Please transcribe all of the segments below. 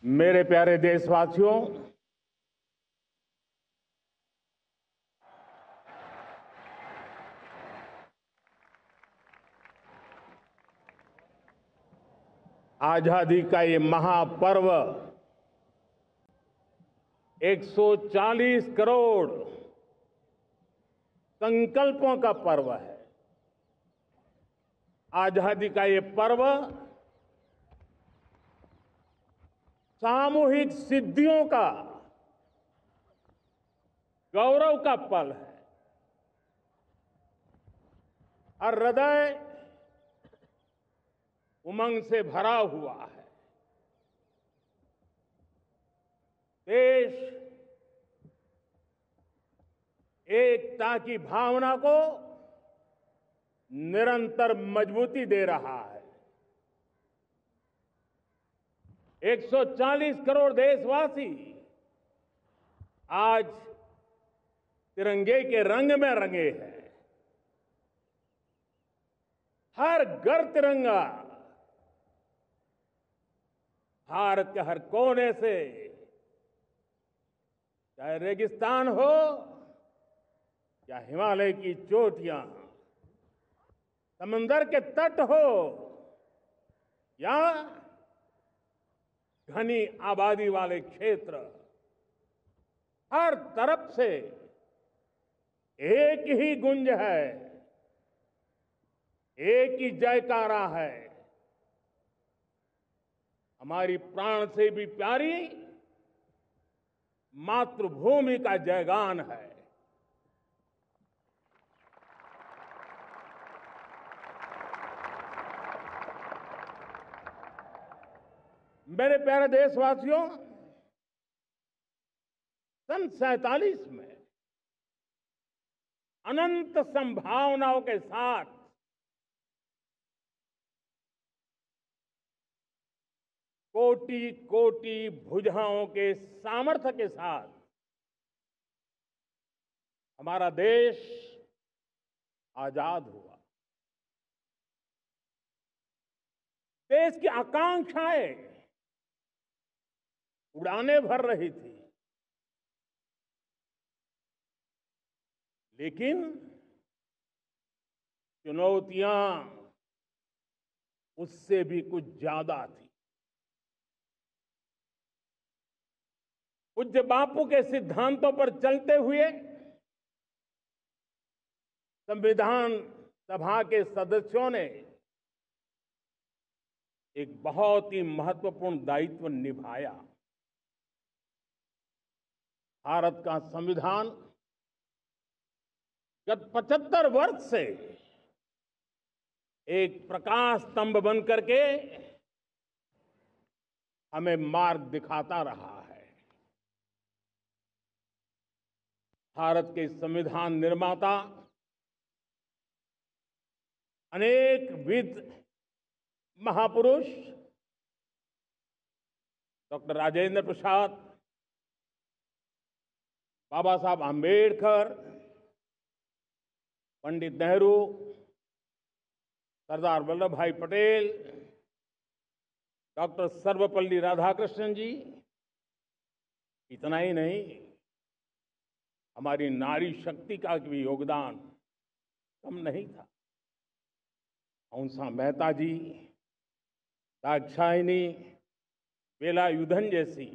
मेरे प्यारे देशवासियों, आजादी का ये महापर्व 140 करोड़ संकल्पों का पर्व है। आजादी का ये पर्व सामूहिक सिद्धियों का गौरव का पल है। हर हृदय उमंग से भरा हुआ है। देश एकता की भावना को निरंतर मजबूती दे रहा है। 140 करोड़ देशवासी आज तिरंगे के रंग में रंगे हैं। हर घर तिरंगा, भारत के हर कोने से, चाहे रेगिस्तान हो या हिमालय की चोटियां, समंदर के तट हो या घनी आबादी वाले क्षेत्र, हर तरफ से एक ही गुंज है, एक ही जयकारा है। हमारी प्राण से भी प्यारी मातृभूमि का जयगान है। मेरे प्यारे देशवासियों, सन 47 में अनंत संभावनाओं के साथ कोटि कोटि भुजाओं के सामर्थ्य के साथ हमारा देश आजाद हुआ। देश की आकांक्षाएं उड़ानें भर रही थी, लेकिन चुनौतियां उससे भी कुछ ज्यादा थी। पूज्य बापू के सिद्धांतों पर चलते हुए संविधान सभा के सदस्यों ने एक बहुत ही महत्वपूर्ण दायित्व निभाया। भारत का संविधान गत 75 वर्ष से एक प्रकाश स्तंभ बन करके हमें मार्ग दिखाता रहा है। भारत के संविधान निर्माता अनेक विद महापुरुष डॉक्टर राजेंद्र प्रसाद, बाबा साहब आंबेडकर, पंडित नेहरू, सरदार वल्लभ भाई पटेल, डॉक्टर सर्वपल्ली राधाकृष्णन जी, इतना ही नहीं, हमारी नारी शक्ति का भी योगदान कम नहीं था। हंसा मेहता जी, दाक्षायणी, वेलायुधन जैसी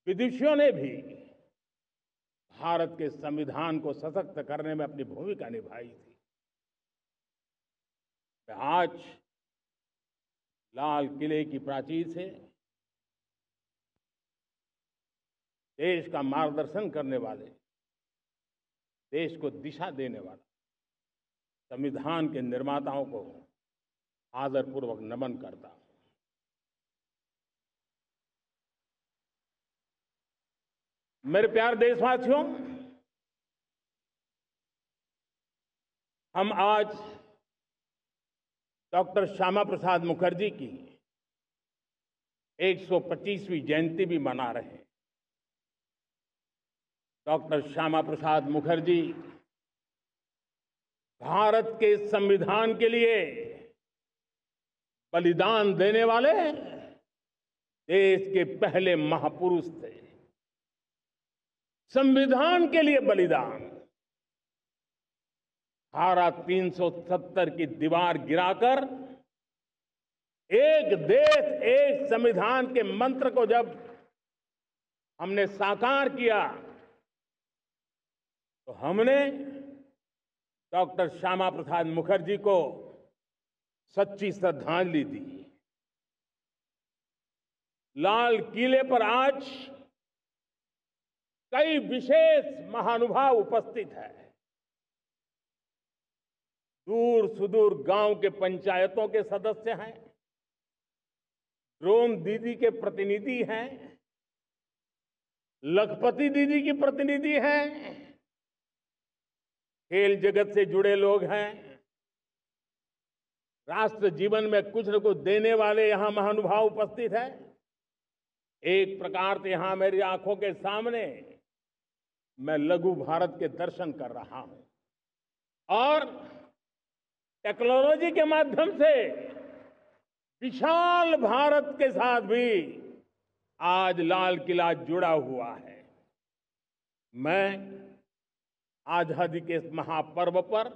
विदुषियों ने भी भारत के संविधान को सशक्त करने में अपनी भूमिका निभाई थी। आज लाल किले की प्राचीर से देश का मार्गदर्शन करने वाले, देश को दिशा देने वाला संविधान के निर्माताओं को आदरपूर्वक नमन करता हूं। मेरे प्यारे देशवासियों, हम आज डॉक्टर श्यामा प्रसाद मुखर्जी की 125वीं जयंती भी मना रहे हैं। डॉक्टर श्यामा प्रसाद मुखर्जी भारत के संविधान के लिए बलिदान देने वाले देश के पहले महापुरुष थे। संविधान के लिए बलिदान, धारा 370 की दीवार गिराकर एक देश एक संविधान के मंत्र को जब हमने साकार किया तो हमने डॉक्टर श्यामा प्रसाद मुखर्जी को सच्ची श्रद्धांजलि दी। लाल किले पर आज कई विशेष महानुभाव उपस्थित हैं। दूर सुदूर गांव के पंचायतों के सदस्य हैं, ड्रोन दीदी के प्रतिनिधि हैं, लखपति दीदी की प्रतिनिधि हैं, खेल जगत से जुड़े लोग हैं, राष्ट्र जीवन में कुछ न कुछ देने वाले यहां महानुभाव उपस्थित हैं। एक प्रकार से यहां मेरी आंखों के सामने मैं लघु भारत के दर्शन कर रहा हूं और टेक्नोलॉजी के माध्यम से विशाल भारत के साथ भी आज लाल किला जुड़ा हुआ है। मैं आजादी के इस महापर्व पर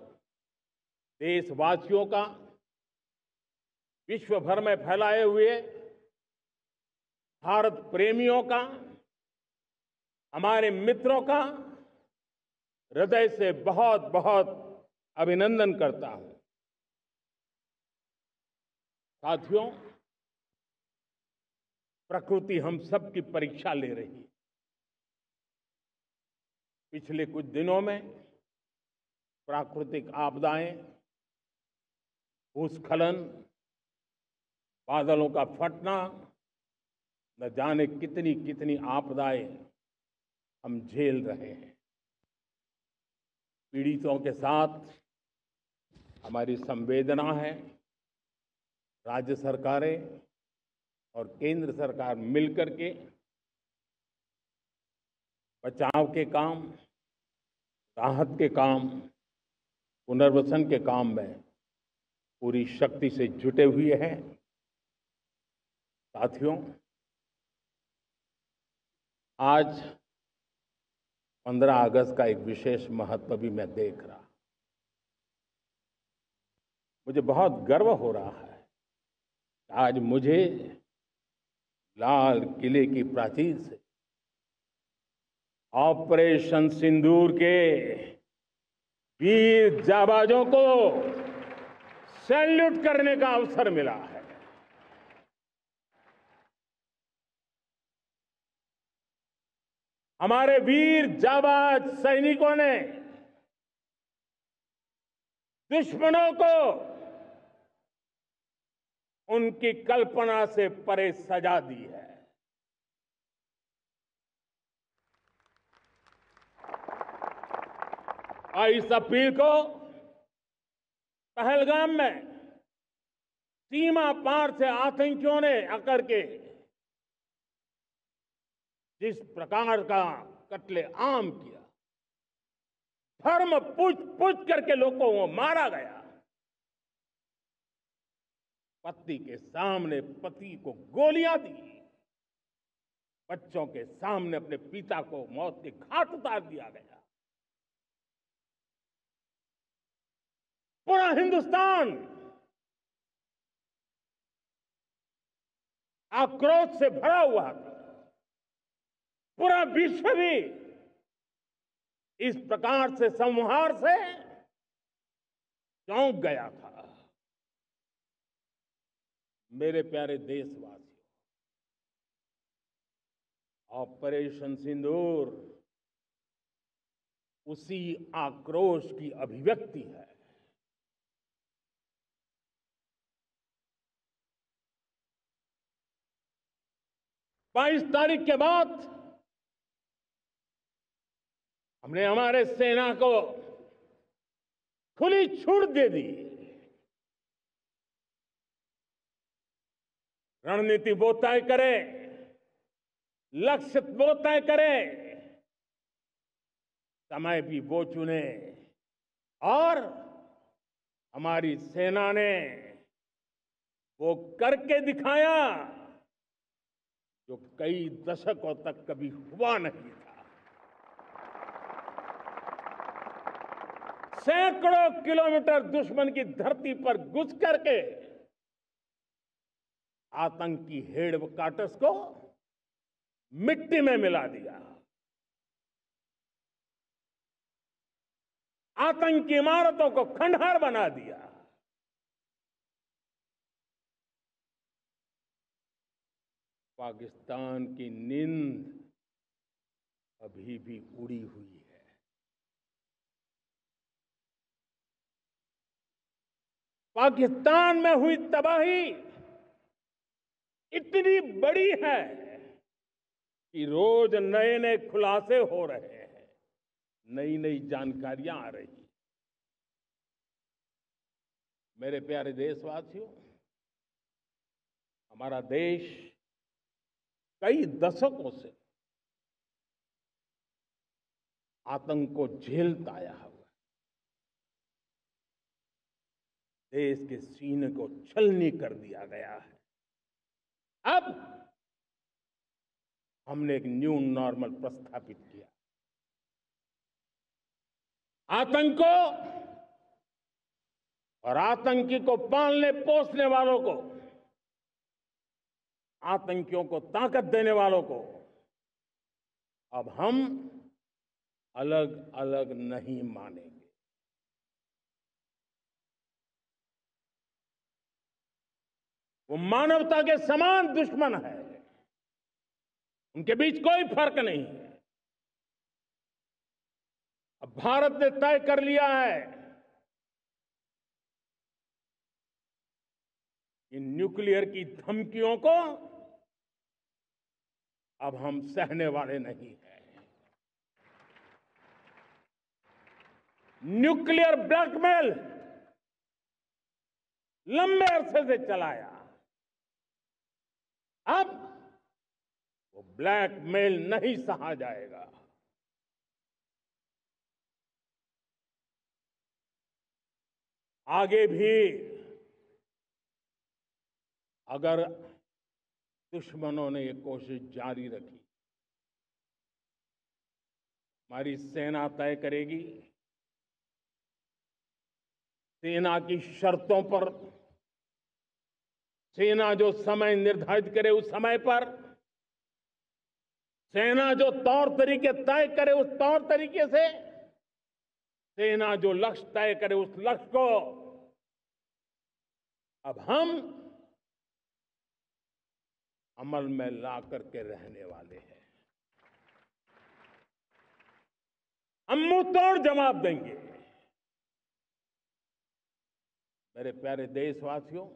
देशवासियों का, विश्व भर में फैलाए हुए भारत प्रेमियों का, हमारे मित्रों का हृदय से बहुत बहुत अभिनंदन करता हूं। साथियों, प्रकृति हम सब की परीक्षा ले रही है। पिछले कुछ दिनों में प्राकृतिक आपदाएं, भूस्खलन, बादलों का फटना, न जाने कितनी कितनी आपदाएं हम झेल रहे हैं। पीड़ितों के साथ हमारी संवेदना है। राज्य सरकारें और केंद्र सरकार मिलकर के बचाव के काम, राहत के काम, पुनर्वसन के काम में पूरी शक्ति से जुटे हुए हैं। साथियों, आज 15 अगस्त का एक विशेष महत्व भी मैं देख रहा। मुझे बहुत गर्व हो रहा है। आज मुझे लाल किले की प्राचीर से ऑपरेशन सिंदूर के वीर जाबाजों को सैल्यूट करने का अवसर मिला है। हमारे वीर जाबाज सैनिकों ने दुश्मनों को उनकी कल्पना से परे सजा दी है। और इस अपील को पहलगाम में सीमा पार से आतंकियों ने आकर के जिस प्रकार का कत्ले आम किया, धर्म पूछ करके लोगों को मारा गया। पत्नी के सामने पति को गोलियां दी, बच्चों के सामने अपने पिता को मौत के घाट उतार दिया गया। पूरा हिंदुस्तान आक्रोश से भरा हुआ था। पूरा विश्व भी इस प्रकार से संहार से चौंक गया था। मेरे प्यारे देशवासियों, ऑपरेशन सिंदूर उसी आक्रोश की अभिव्यक्ति है। 22 तारीख के बाद हमने हमारे सेना को खुली छूट दे दी। रणनीति वो तय करे, लक्ष्य वो तय करे, समय भी वो चुने और हमारी सेना ने वो करके दिखाया। जो कई दशकों तक कभी हुआ नहीं था। सैकड़ों किलोमीटर दुश्मन की धरती पर घुस करके आतंकी हेडक्वार्टर्स को मिट्टी में मिला दिया, आतंकी इमारतों को खंडहर बना दिया। पाकिस्तान की नींद अभी भी उड़ी हुई है। पाकिस्तान में हुई तबाही इतनी बड़ी है कि रोज नए नए खुलासे हो रहे हैं, नई नई जानकारियां आ रही हैं। मेरे प्यारे देशवासियों, हमारा देश कई दशकों से आतंक को झेलता आया हुआ है। देश के सीने को छलनी कर दिया गया है। अब हमने एक न्यू नॉर्मल प्रस्थापित किया। आतंक को और आतंकी को पालने पोसने वालों को, आतंकियों को ताकत देने वालों को अब हम अलग अलग नहीं मानेंगे। वो मानवता के समान दुश्मन है, उनके बीच कोई फर्क नहीं है। अब भारत ने तय कर लिया है कि न्यूक्लियर की धमकियों को अब हम सहने वाले नहीं हैं। न्यूक्लियर ब्लैकमेल लंबे अरसे से चलाया, अब वो ब्लैकमेल नहीं सहा जाएगा। आगे भी अगर दुश्मनों ने ये कोशिश जारी रखी, हमारी सेना तय करेगी, सेना की शर्तों पर, सेना जो समय निर्धारित करे उस समय पर, सेना जो तौर तरीके तय करे उस तौर तरीके से, सेना जो लक्ष्य तय करे उस लक्ष्य को अब हम अमल में ला करके रहने वाले हैं। हम मुंह तोड़ जवाब देंगे। मेरे प्यारे देशवासियों,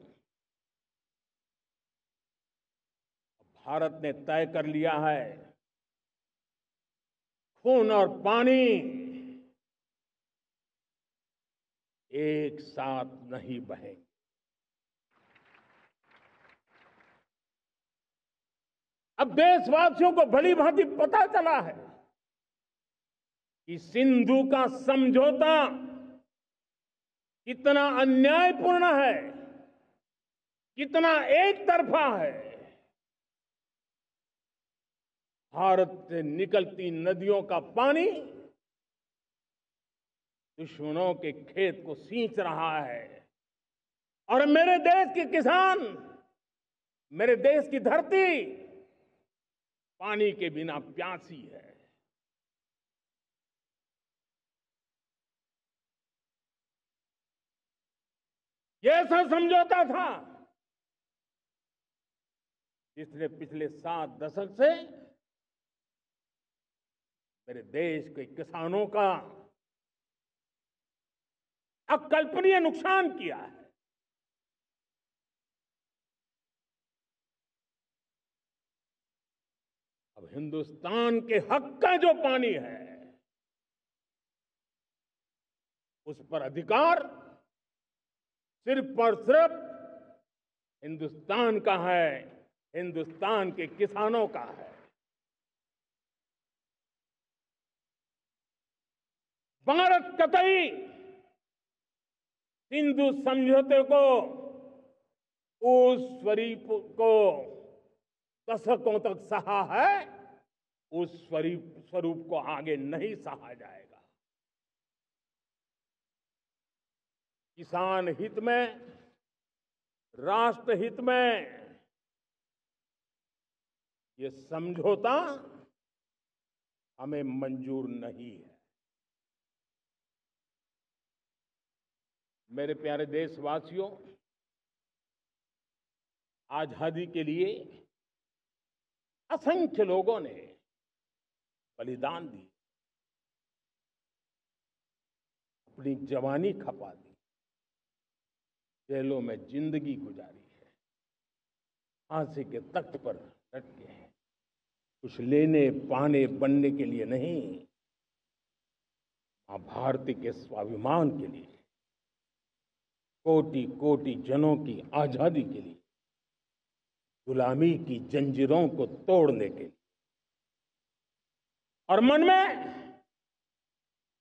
भारत ने तय कर लिया है, खून और पानी एक साथ नहीं बहेंगे। अब देशवासियों को भली भांति पता चला है कि सिंधु का समझौता कितना अन्यायपूर्ण है, कितना एक तरफा है। भारत से निकलती नदियों का पानी दुश्मनों के खेत को सींच रहा है और मेरे देश के किसान, मेरे देश की धरती पानी के बिना प्यासी है। ये ऐसा समझौता था जिसने पिछले 7 दशक से मेरे देश के किसानों का अकल्पनीय नुकसान किया है। अब हिंदुस्तान के हक का जो पानी है उस पर अधिकार सिर्फ और सिर्फ हिंदुस्तान का है, हिंदुस्तान के किसानों का है। भारत कतई सिंधु समझौते को, उस स्वरूप को दशकों तक सहा है, उस स्वरूप को आगे नहीं सहा जाएगा। किसान हित में, राष्ट्र हित में ये समझौता हमें मंजूर नहीं है। मेरे प्यारे देशवासियों, आजादी के लिए असंख्य लोगों ने बलिदान दी, अपनी जवानी खपा दी, जेलों में जिंदगी गुजारी है, फांसी के तख्त पर लटके हैं, कुछ लेने पाने बनने के लिए नहीं, मां भारती के स्वाभिमान के लिए, कोटि कोटि जनों की आजादी के लिए, गुलामी की जंजीरों को तोड़ने के लिए। और मन में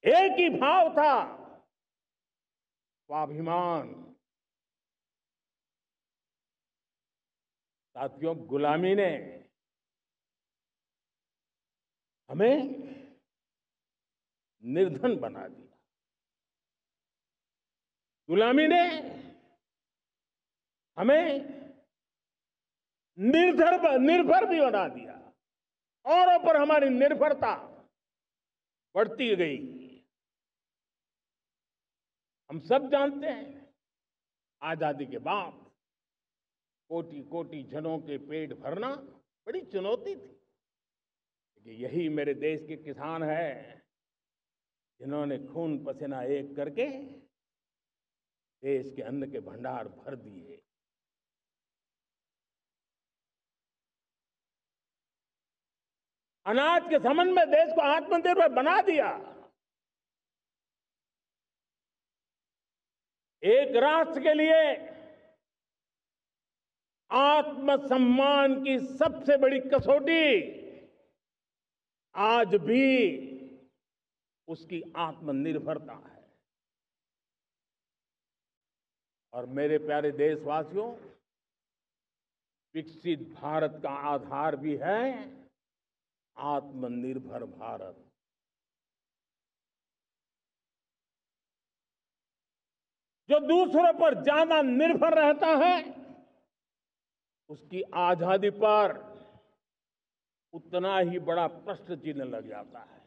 एक ही भाव था, स्वाभिमान। साथियों, गुलामी ने हमें निर्धन बना दिया, गुलामी ने हमें निर्भर भी बना दिया, औरों पर हमारी निर्भरता बढ़ती गई। हम सब जानते हैं, आजादी के बाद कोटि कोटि जनों के पेट भरना बड़ी चुनौती थी। लेकिन यही मेरे देश के किसान हैं जिन्होंने खून पसीना एक करके देश के अन्न के भंडार भर दिए। अनाज के संबंध में देश को आत्मनिर्भर बना दिया। एक राष्ट्र के लिए आत्मसम्मान की सबसे बड़ी कसौटी आज भी उसकी आत्मनिर्भरता है। और मेरे प्यारे देशवासियों, विकसित भारत का आधार भी है आत्मनिर्भर भारत। जो दूसरों पर ज्यादा निर्भर रहता है, उसकी आजादी पर उतना ही बड़ा प्रश्न चिन्ह लग जाता है।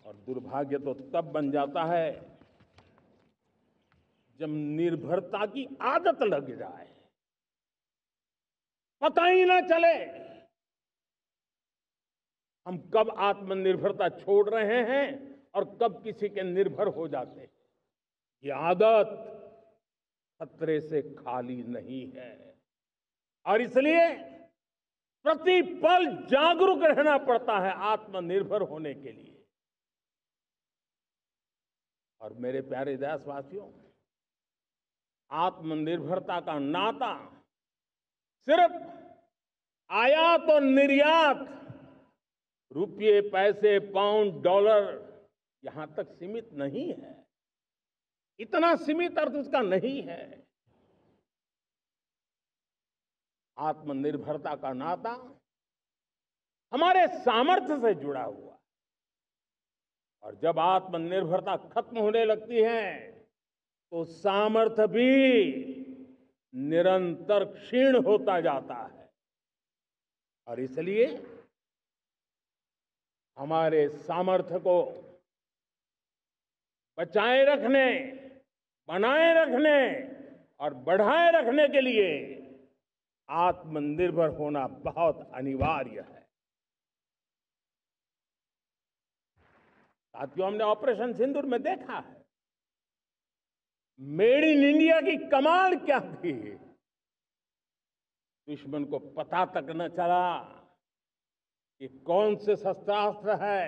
और दुर्भाग्य तो तब बन जाता है जब निर्भरता की आदत लग जाए, पता ही ना चले हम कब आत्मनिर्भरता छोड़ रहे हैं और कब किसी के निर्भर हो जाते हैं। ये आदत खतरे से खाली नहीं है और इसलिए प्रतिपल जागरूक रहना पड़ता है आत्मनिर्भर होने के लिए। और मेरे प्यारे देशवासियों, आत्मनिर्भरता का नाता सिर्फ आयात और निर्यात, रुपये, पैसे, पाउंड, डॉलर यहां तक सीमित नहीं है। इतना सीमित अर्थ उसका नहीं है। आत्मनिर्भरता का नाता हमारे सामर्थ्य से जुड़ा हुआ है। और जब आत्मनिर्भरता खत्म होने लगती है तो सामर्थ्य भी निरंतर क्षीण होता जाता है। और इसलिए हमारे सामर्थ्य को बचाए रखने, बनाए रखने और बढ़ाए रखने के लिए आत्मनिर्भर होना बहुत अनिवार्य है। साथियों, हमने ऑपरेशन सिंदूर में देखा है मेड इन इंडिया की कमाल क्या थी। दुश्मन को पता तक न चला कि कौन से शस्त्रास्त्र है,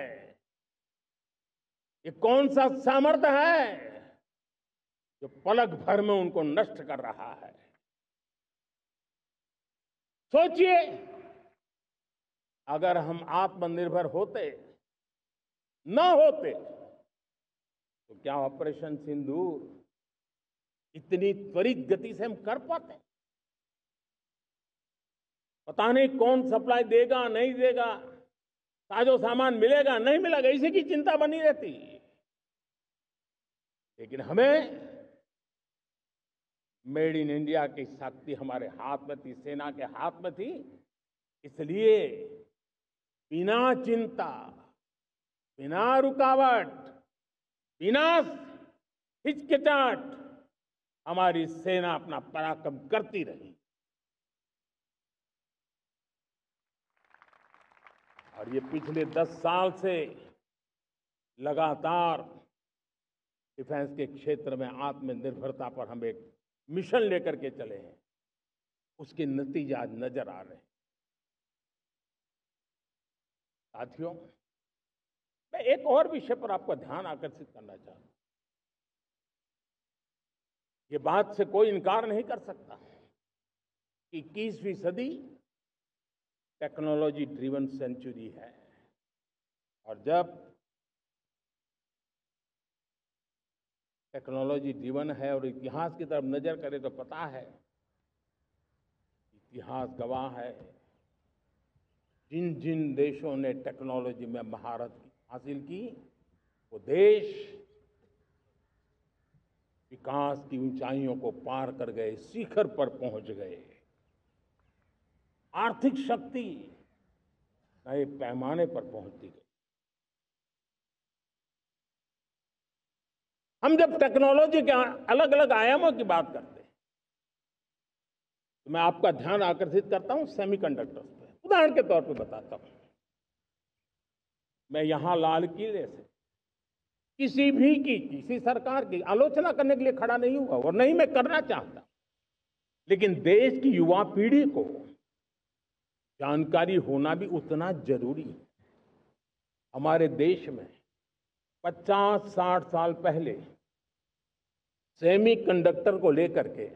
ये कौन सा सामर्थ्य है जो पलक भर में उनको नष्ट कर रहा है। सोचिए, अगर हम आत्मनिर्भर होते न होते तो क्या ऑपरेशन सिंदूर इतनी त्वरित गति से हम कर पाते? पता नहीं कौन सप्लाई देगा नहीं देगा, साजो सामान मिलेगा नहीं मिलेगा, इसी की चिंता बनी रहती। लेकिन हमें मेड इन इंडिया की शक्ति हमारे हाथ में थी, सेना के हाथ में थी। इसलिए बिना चिंता, बिना रुकावट, बिना हिचकिचाहट हमारी सेना अपना पराक्रम करती रही। और ये पिछले 10 साल से लगातार डिफेंस के क्षेत्र में आत्मनिर्भरता पर हम एक मिशन लेकर के चले हैं, उसके नतीजे आज नजर आ रहे हैं। साथियों, मैं एक और विषय पर आपका ध्यान आकर्षित करना चाहता हूं। ये बात से कोई इनकार नहीं कर सकता कि 21वीं सदी टेक्नोलॉजी ड्रिवन सेंचुरी है। और जब टेक्नोलॉजी ड्रिवन है और इतिहास की तरफ नजर करें तो पता है, इतिहास गवाह है, जिन जिन देशों ने टेक्नोलॉजी में महारत हासिल की, वो देश विकास की ऊंचाइयों को पार कर गए, शिखर पर पहुंच गए। आर्थिक शक्ति नए पैमाने पर पहुंचती गई। हम जब टेक्नोलॉजी के अलग अलग आयामों की बात करते हैं तो मैं आपका ध्यान आकर्षित करता हूं सेमीकंडक्टर्स पे। उदाहरण के तौर पे बताता हूं, मैं यहां लाल किले से किसी सरकार की आलोचना करने के लिए खड़ा नहीं हुआ और नहीं मैं करना चाहता, लेकिन देश की युवा पीढ़ी को जानकारी होना भी उतना जरूरी है। हमारे देश में 50-60 साल पहले सेमीकंडक्टर को लेकर के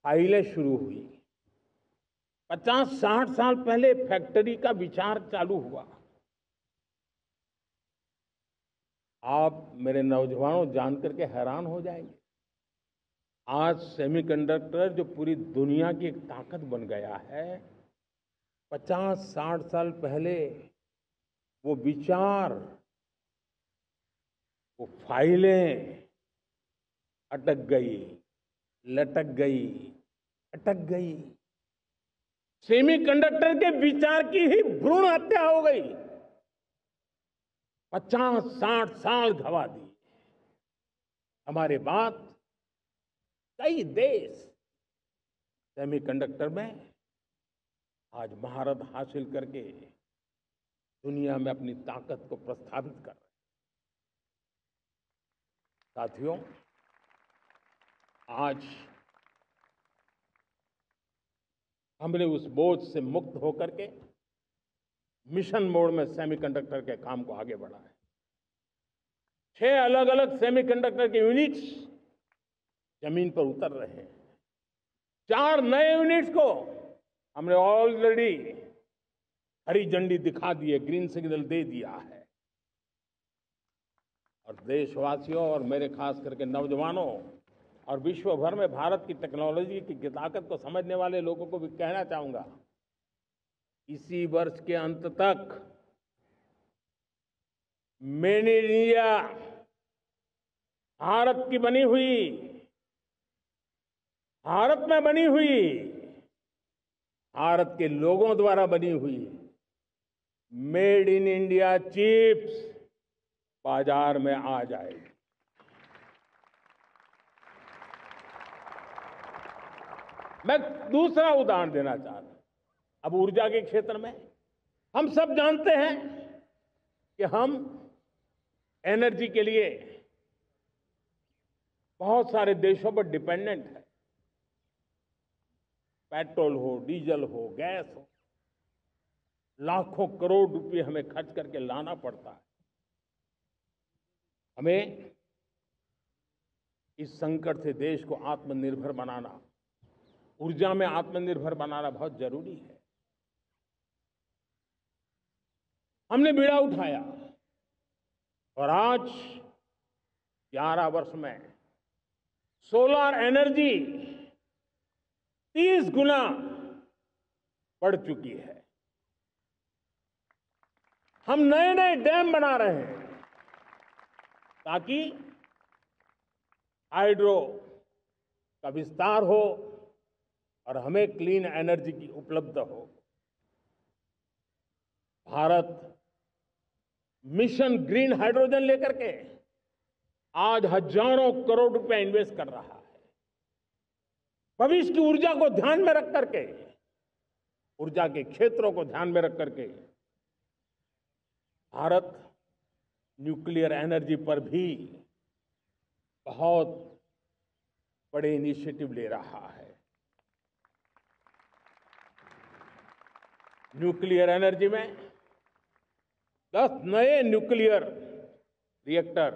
फाइलें शुरू हुई। 50-60 साल पहले फैक्ट्री का विचार चालू हुआ। आप मेरे नौजवानों जानकर के हैरान हो जाएंगे, आज सेमीकंडक्टर जो पूरी दुनिया की एक ताकत बन गया है, 50-60 साल पहले वो विचार, वो फाइलें अटक गई, लटक गई, अटक गई। सेमीकंडक्टर के विचार की ही भ्रूण हत्या हो गई। 50-60 साल गवा दिए। हमारे बाद कई देश सेमीकंडक्टर में आज महारत हासिल करके दुनिया में अपनी ताकत को प्रस्थापित कर रहे हैं। साथियों, आज हमने उस बोझ से मुक्त होकर के मिशन मोड में सेमीकंडक्टर के काम को आगे बढ़ाया है। 6 अलग अलग सेमीकंडक्टर के यूनिट्स जमीन पर उतर रहे हैं। 4 नए यूनिट्स को हमने ऑलरेडी हरी झंडी दिखा दी है, ग्रीन सिग्नल दे दिया है। और देशवासियों और मेरे खास करके नौजवानों और विश्व भर में भारत की टेक्नोलॉजी की ताकत को समझने वाले लोगों को भी कहना चाहूंगा, इसी वर्ष के अंत तक मेड इन इंडिया भारत की बनी हुई, भारत में बनी हुई, भारत के लोगों द्वारा बनी हुई मेड इन इंडिया चिप्स बाजार में आ जाएगी। मैं दूसरा उदाहरण देना चाहता हूं। अब ऊर्जा के क्षेत्र में हम सब जानते हैं कि हम एनर्जी के लिए बहुत सारे देशों पर डिपेंडेंट है। पेट्रोल हो, डीजल हो, गैस हो, लाखों करोड़ रुपए हमें खर्च करके लाना पड़ता है। हमें इस संकट से देश को आत्मनिर्भर बनाना, ऊर्जा में आत्मनिर्भर बनाना बहुत जरूरी है। हमने बीड़ा उठाया और आज 11 वर्ष में सोलर एनर्जी 30 गुना बढ़ चुकी है। हम नए नए डैम बना रहे हैं ताकि हाइड्रो का विस्तार हो और हमें क्लीन एनर्जी की उपलब्ध हो। भारत मिशन ग्रीन हाइड्रोजन लेकर के आज हजारों करोड़ रुपए इन्वेस्ट कर रहा है। भविष्य की ऊर्जा को ध्यान में रख करके, ऊर्जा के क्षेत्रों को ध्यान में रख करके भारत न्यूक्लियर एनर्जी पर भी बहुत बड़े इनिशिएटिव ले रहा है। न्यूक्लियर एनर्जी में 10 नए न्यूक्लियर रिएक्टर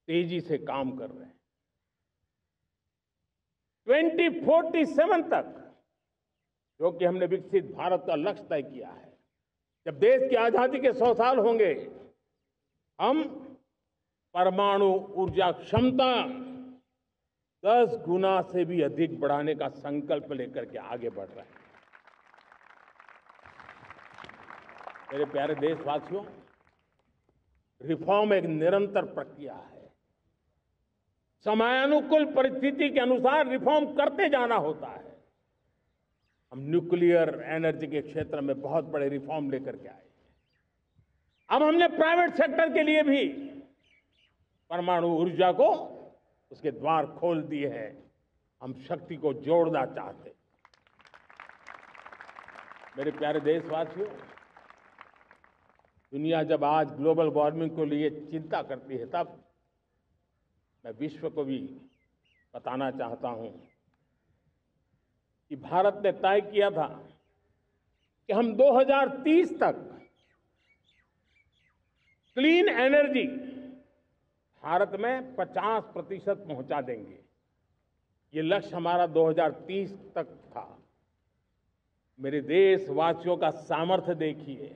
तेजी से काम कर रहे हैं। 2047 तक, जो कि हमने विकसित भारत का लक्ष्य तय किया है, जब देश की आजादी के 100 साल होंगे, हम परमाणु ऊर्जा क्षमता 10 गुना से भी अधिक बढ़ाने का संकल्प लेकर के आगे बढ़ रहे हैं। मेरे प्यारे देशवासियों, रिफॉर्म एक निरंतर प्रक्रिया है। समयानुकूल परिस्थिति के अनुसार रिफॉर्म करते जाना होता है। हम न्यूक्लियर एनर्जी के क्षेत्र में बहुत बड़े रिफॉर्म लेकर के आए। अब हमने प्राइवेट सेक्टर के लिए भी परमाणु ऊर्जा को उसके द्वार खोल दिए हैं। हम शक्ति को जोड़ना चाहते हैं। मेरे प्यारे देशवासियों, दुनिया जब आज ग्लोबल वार्मिंग को लिए चिंता करती है, तब मैं विश्व को भी बताना चाहता हूं कि भारत ने तय किया था कि हम 2030 तक क्लीन एनर्जी भारत में 50% पहुंचा देंगे। ये लक्ष्य हमारा 2030 तक था। मेरे देशवासियों का सामर्थ्य देखिए,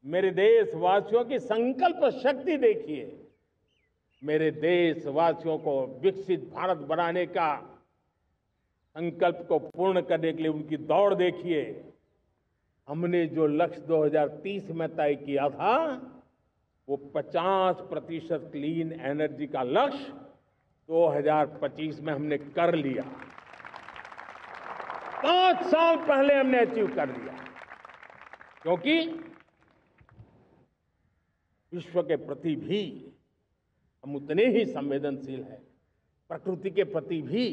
मेरे देशवासियों की संकल्प शक्ति देखिए, मेरे देशवासियों को विकसित भारत बनाने का संकल्प को पूर्ण करने के लिए उनकी दौड़ देखिए। हमने जो लक्ष्य 2030 में तय किया था, वो 50% क्लीन एनर्जी का लक्ष्य 2025 में हमने कर लिया। 5 साल पहले हमने अचीव कर लिया, क्योंकि विश्व के प्रति भी हम उतने ही संवेदनशील हैं, प्रकृति के प्रति भी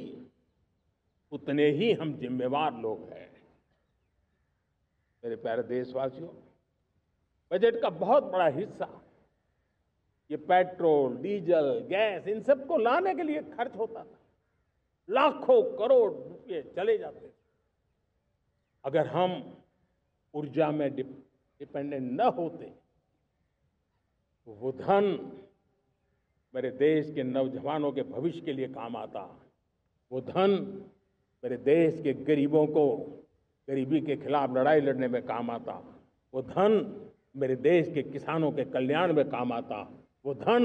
उतने ही हम जिम्मेवार लोग हैं। मेरे प्यारे देशवासियों, बजट का बहुत बड़ा हिस्सा ये पेट्रोल, डीजल, गैस, इन सबको लाने के लिए खर्च होता था। लाखों करोड़ रुपए चले जाते थे। अगर हम ऊर्जा में डिपेंडेंट न होते, तो वो धन मेरे देश के नौजवानों के भविष्य के लिए काम आता। वो धन मेरे देश के गरीबों को गरीबी के खिलाफ लड़ाई लड़ने में काम आता। वो धन मेरे देश के किसानों के कल्याण में काम आता। वो धन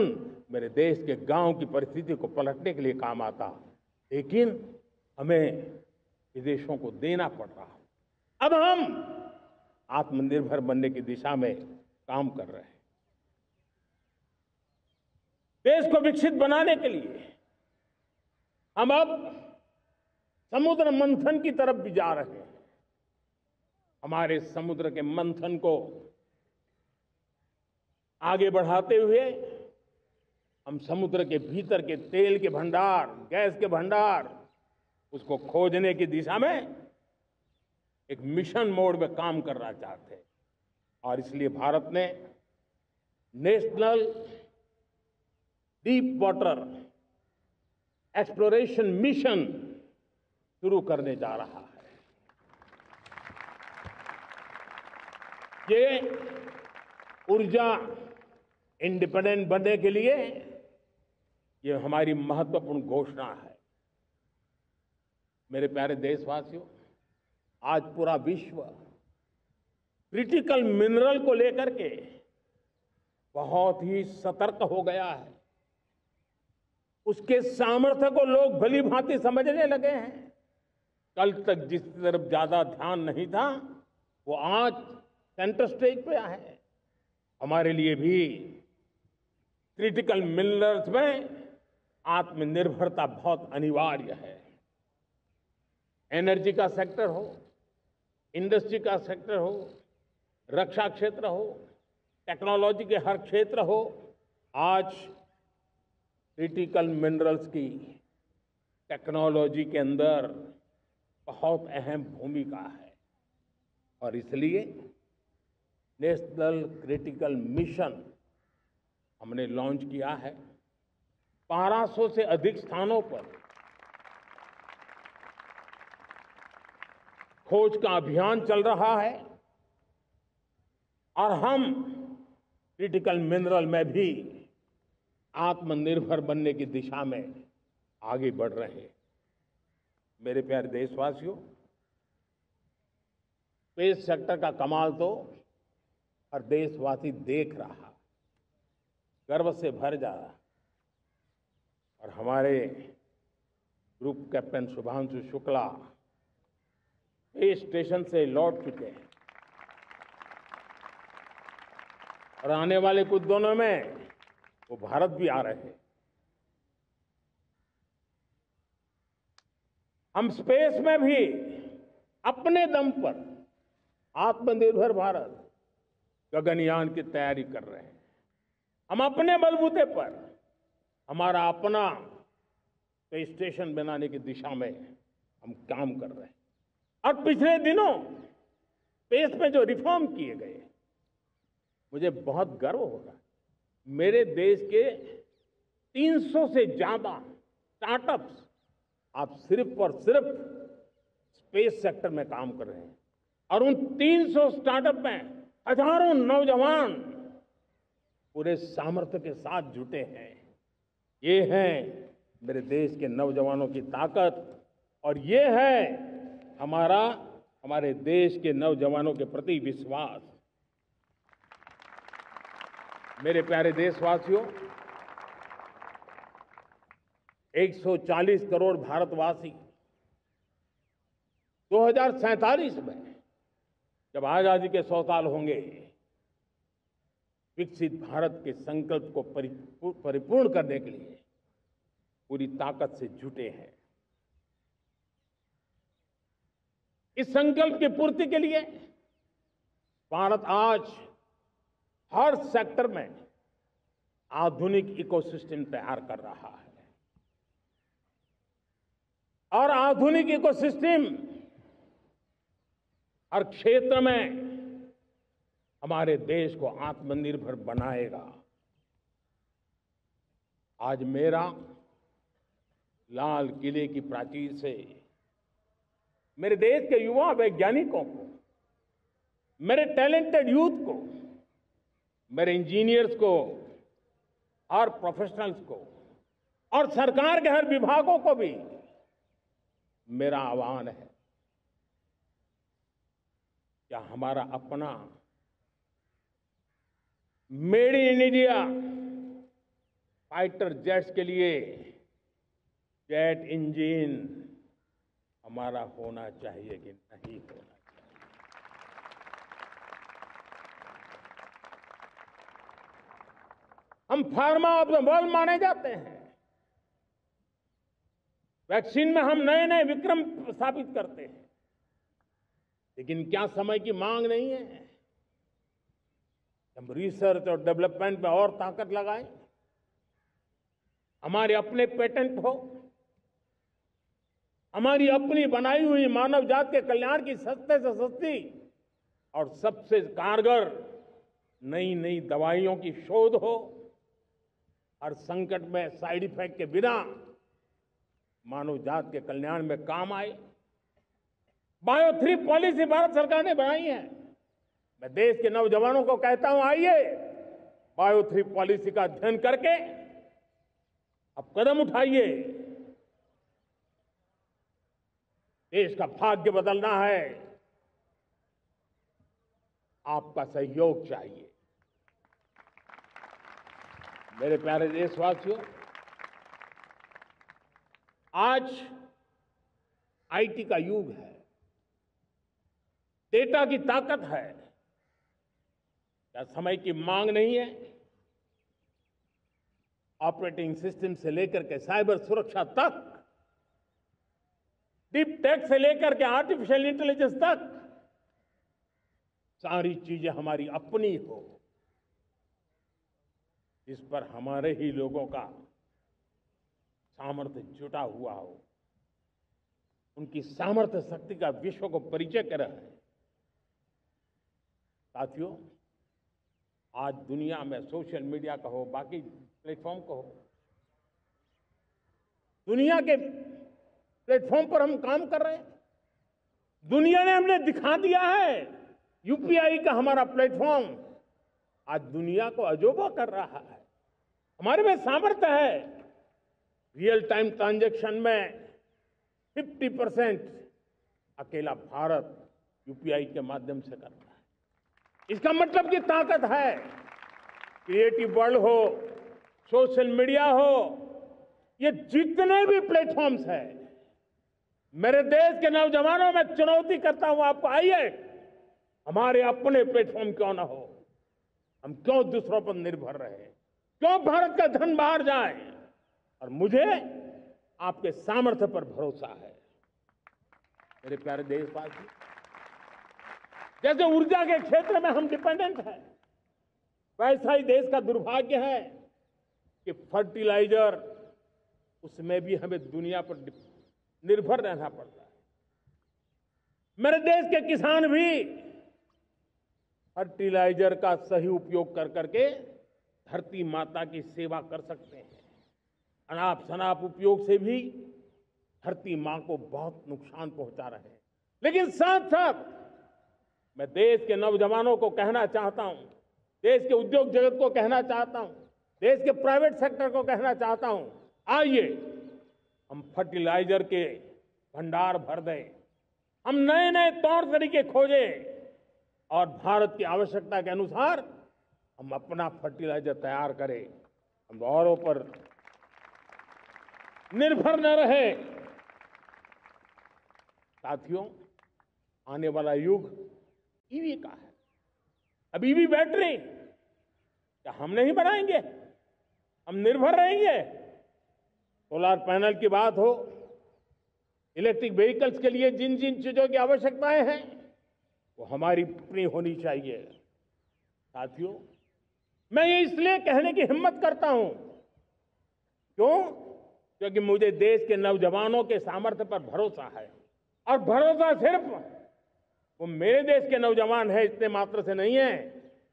मेरे देश के गांव की परिस्थिति को पलटने के लिए काम आता। लेकिन हमें विदेशों को देना पड़ रहा। अब हम आत्मनिर्भर बनने की दिशा में काम कर रहे हैं। देश को विकसित बनाने के लिए हम अब समुद्र मंथन की तरफ भी जा रहे हैं। हमारे समुद्र के मंथन को आगे बढ़ाते हुए हम समुद्र के भीतर के तेल के भंडार, गैस के भंडार, उसको खोजने की दिशा में एक मिशन मोड में काम करना चाहते हैं। और इसलिए भारत ने national deep water exploration mission शुरू करने जा रहा है। ये ऊर्जा इंडिपेंडेंट बनने के लिए ये हमारी महत्वपूर्ण घोषणा है। मेरे प्यारे देशवासियों, आज पूरा विश्व क्रिटिकल मिनरल को लेकर के बहुत ही सतर्क हो गया है। उसके सामर्थ्य को लोग भली भांति समझने लगे हैं। कल तक जिस तरफ ज्यादा ध्यान नहीं था, वो आज सेंटर स्टेज पे है। हमारे लिए भी क्रिटिकल मिनरल्स में आत्मनिर्भरता बहुत अनिवार्य है। एनर्जी का सेक्टर हो, इंडस्ट्री का सेक्टर हो, रक्षा क्षेत्र हो, टेक्नोलॉजी के हर क्षेत्र हो, आज क्रिटिकल मिनरल्स की टेक्नोलॉजी के अंदर बहुत अहम भूमिका है। और इसलिए नेशनल क्रिटिकल मिशन हमने लॉन्च किया है। 1200 से अधिक स्थानों पर खोज का अभियान चल रहा है और हम क्रिटिकल मिनरल में भी आत्मनिर्भर बनने की दिशा में आगे बढ़ रहे हैं। मेरे प्यारे देशवासियों, स्पेस सेक्टर का कमाल तो हर देशवासी देख रहा, गर्व से भर जा रहा। और हमारे group captain Shubhanshu Shukla space station से लौट चुके हैं और आने वाले कुछ दिनों में वो भारत भी आ रहे हैं। हम स्पेस में भी अपने दम पर आत्मनिर्भर भारत गगनयान की तैयारी कर रहे हैं। हम अपने बलबूते पर हमारा अपना स्पेस स्टेशन बनाने की दिशा में हम काम कर रहे हैं। और पिछले दिनों स्पेस में जो रिफॉर्म किए गए, मुझे बहुत गर्व हो रहा है। मेरे देश के 300 से ज्यादा स्टार्टअप्स आप सिर्फ और सिर्फ स्पेस सेक्टर में काम कर रहे हैं और उन 300 स्टार्टअप में हजारों नौजवान पूरे सामर्थ्य के साथ जुटे हैं। ये है मेरे देश के नौजवानों की ताकत और ये है हमारे देश के नौजवानों के प्रति विश्वास। मेरे प्यारे देशवासियों, 140 करोड़ भारतवासी 2047 में जब आजादी के 100 साल होंगे, विकसित भारत के संकल्प को परिपूर्ण करने के लिए पूरी ताकत से जुटे हैं। इस संकल्प की पूर्ति के लिए भारत आज हर सेक्टर में आधुनिक इकोसिस्टम तैयार कर रहा है और आधुनिक इकोसिस्टम हर क्षेत्र में हमारे देश को आत्मनिर्भर बनाएगा। आज मेरा लाल किले की प्राचीर से मेरे देश के युवा वैज्ञानिकों को, मेरे टैलेंटेड यूथ को, मेरे इंजीनियर्स को और प्रोफेशनल्स को और सरकार के हर विभागों को भी मेरा आह्वान है, क्या हमारा अपना made in India fighter jets के लिए जेट इंजन हमारा होना चाहिए कि नहीं होना चाहिए? हम फार्मा ऑफ द वर्ल्ड माने जाते हैं। वैक्सीन में हम नए नए विक्रम स्थापित करते हैं, लेकिन क्या समय की मांग नहीं है हम रिसर्च और डेवलपमेंट में और ताकत लगाएं? हमारे अपने पेटेंट हो, हमारी अपनी बनाई हुई मानव जात के कल्याण की सस्ते से सस्ती और सबसे कारगर नई नई दवाइयों की शोध हो, हर संकट में साइड इफेक्ट के बिना मानव जात के कल्याण में काम आए। बायो 3 पॉलिसी भारत सरकार ने बनाई है। मैं देश के नौजवानों को कहता हूं, आइए बायो 3 पॉलिसी का अध्ययन करके अब कदम उठाइए। देश का भाग्य बदलना है, आपका सहयोग चाहिए। मेरे प्यारे देशवासियों, आज आईटी का युग है, डेटा की ताकत है। क्या समय की मांग नहीं है? ऑपरेटिंग सिस्टम से लेकर के साइबर सुरक्षा तक, डीप टेक से लेकर के आर्टिफिशियल इंटेलिजेंस तक, सारी चीजें हमारी अपनी हो, इस पर हमारे ही लोगों का सामर्थ्य जुटा हुआ हो, उनकी सामर्थ्य शक्ति का विश्व को परिचय कराए। साथियों, आज दुनिया में सोशल मीडिया का हो, बाकी प्लेटफॉर्म का हो, दुनिया के प्लेटफॉर्म पर हम काम कर रहे हैं। दुनिया ने हमने दिखा दिया है, यूपीआई का हमारा प्लेटफॉर्म आज दुनिया को अजोबा कर रहा है। हमारे में सामर्थ्य है। रियल टाइम ट्रांजैक्शन में 50% अकेला भारत यूपीआई के माध्यम से कर रहा है। इसका मतलब कि ताकत है। क्रिएटिव वर्ल्ड हो, सोशल मीडिया हो, ये जितने भी प्लेटफॉर्म्स हैं, मेरे देश के नौजवानों में चुनौती करता हूं आपको, आइए हमारे अपने प्लेटफॉर्म क्यों ना हो, हम क्यों दूसरों पर निर्भर रहे, क्यों भारत का धन बाहर जाए। और मुझे आपके सामर्थ्य पर भरोसा है। मेरे प्यारे देशवासी, जैसे ऊर्जा के क्षेत्र में हम डिपेंडेंट हैं, वैसा ही देश का दुर्भाग्य है कि फर्टिलाइजर, उसमें भी हमें दुनिया पर निर्भर रहना पड़ता है। मेरे देश के किसान भी फर्टिलाइजर का सही उपयोग कर करके धरती माता की सेवा कर सकते हैं। अनाप शनाप उपयोग से भी धरती मां को बहुत नुकसान पहुंचा रहे हैं। लेकिन साथ साथ मैं देश के नौजवानों को कहना चाहता हूं, देश के उद्योग जगत को कहना चाहता हूं, देश के प्राइवेट सेक्टर को कहना चाहता हूं, आइए हम फर्टिलाइजर के भंडार भर दें, हम नए नए तौर तरीके खोजें और भारत की आवश्यकता के अनुसार हम अपना फर्टिलाइजर तैयार करें। हम औरों पर निर्भर न रहे। साथियों, आने वाला युग ईवी का है। अब ईवी बैटरी क्या हम नहीं बनाएंगे? हम निर्भर रहेंगे? सोलर पैनल की बात हो, इलेक्ट्रिक व्हीकल्स के लिए जिन जिन चीजों की आवश्यकताएं हैं, वो हमारी अपनी होनी चाहिए। साथियों, मैं ये इसलिए कहने की हिम्मत करता हूं, क्यों? क्योंकि मुझे देश के नौजवानों के सामर्थ्य पर भरोसा है। और भरोसा सिर्फ वो मेरे देश के नौजवान है इतने मात्र से नहीं है।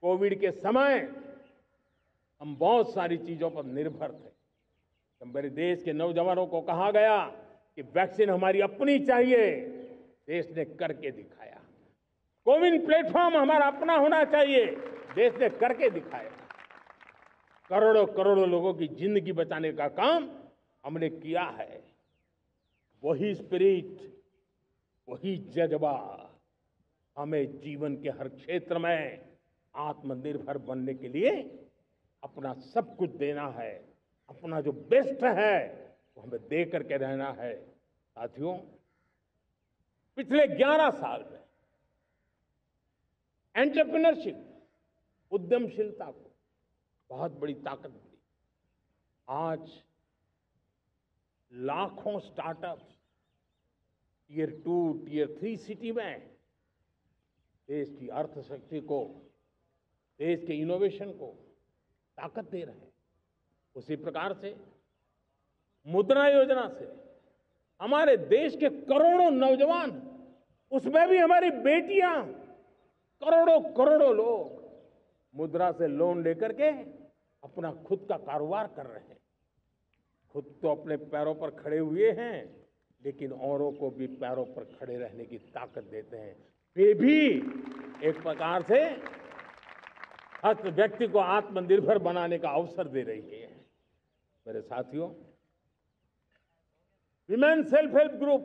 कोविड के समय हम बहुत सारी चीजों पर निर्भर थे। तो मेरे देश के नौजवानों को कहा गया कि वैक्सीन हमारी अपनी चाहिए, देश ने करके दिखाया। कोविन प्लेटफॉर्म हमारा अपना होना चाहिए, देश ने करके दिखाया। करोड़ों करोड़ों लोगों की जिंदगी बचाने का काम हमने किया है। वही स्पिरिट, वही जज्बा हमें जीवन के हर क्षेत्र में आत्मनिर्भर बनने के लिए अपना सब कुछ देना है। अपना जो बेस्ट है वो हमें दे करके रहना है। साथियों, पिछले 11 साल में एंटरप्रेन्योरशिप, उद्यमशीलता को बहुत बड़ी ताकत मिली। आज लाखों स्टार्टअप्स टियर 2, टियर 3 सिटी में देश की अर्थशक्ति को, देश के इनोवेशन को ताकत दे रहे हैं। उसी प्रकार से मुद्रा योजना से हमारे देश के करोड़ों नौजवान, उसमें भी हमारी बेटियां, करोड़ों करोड़ों लोग मुद्रा से लोन लेकर के अपना खुद का कारोबार कर रहे हैं। खुद तो अपने पैरों पर खड़े हुए हैं, लेकिन औरों को भी पैरों पर खड़े रहने की ताकत देते हैं। वे भी एक प्रकार से हर व्यक्ति को आत्मनिर्भर बनाने का अवसर दे रही है। मेरे साथियों, विमेन सेल्फ हेल्प ग्रुप,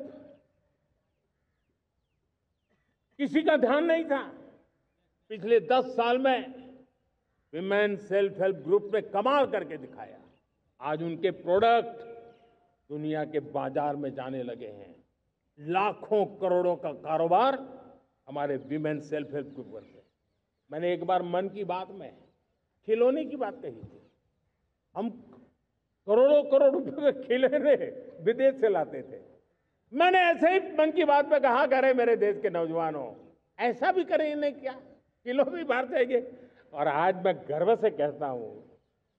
किसी का ध्यान नहीं था। पिछले 10 साल में विमेन सेल्फ हेल्प ग्रुप ने कमाल करके दिखाया। आज उनके प्रोडक्ट दुनिया के बाजार में जाने लगे हैं। लाखों करोड़ों का कारोबार हमारे विमेन सेल्फ हेल्प ग्रुप करते हैं। मैंने एक बार मन की बात में खिलौने की बात कही थी। हम करोड़ों करोड़ रुपए के खिलौने विदेश से लाते थे। मैंने ऐसे ही मन की बात में कहा, करे मेरे देश के नौजवानों, ऐसा भी करें इन्हें क्या, किलो भी बाहर जाएंगे। और आज मैं गर्व से कहता हूं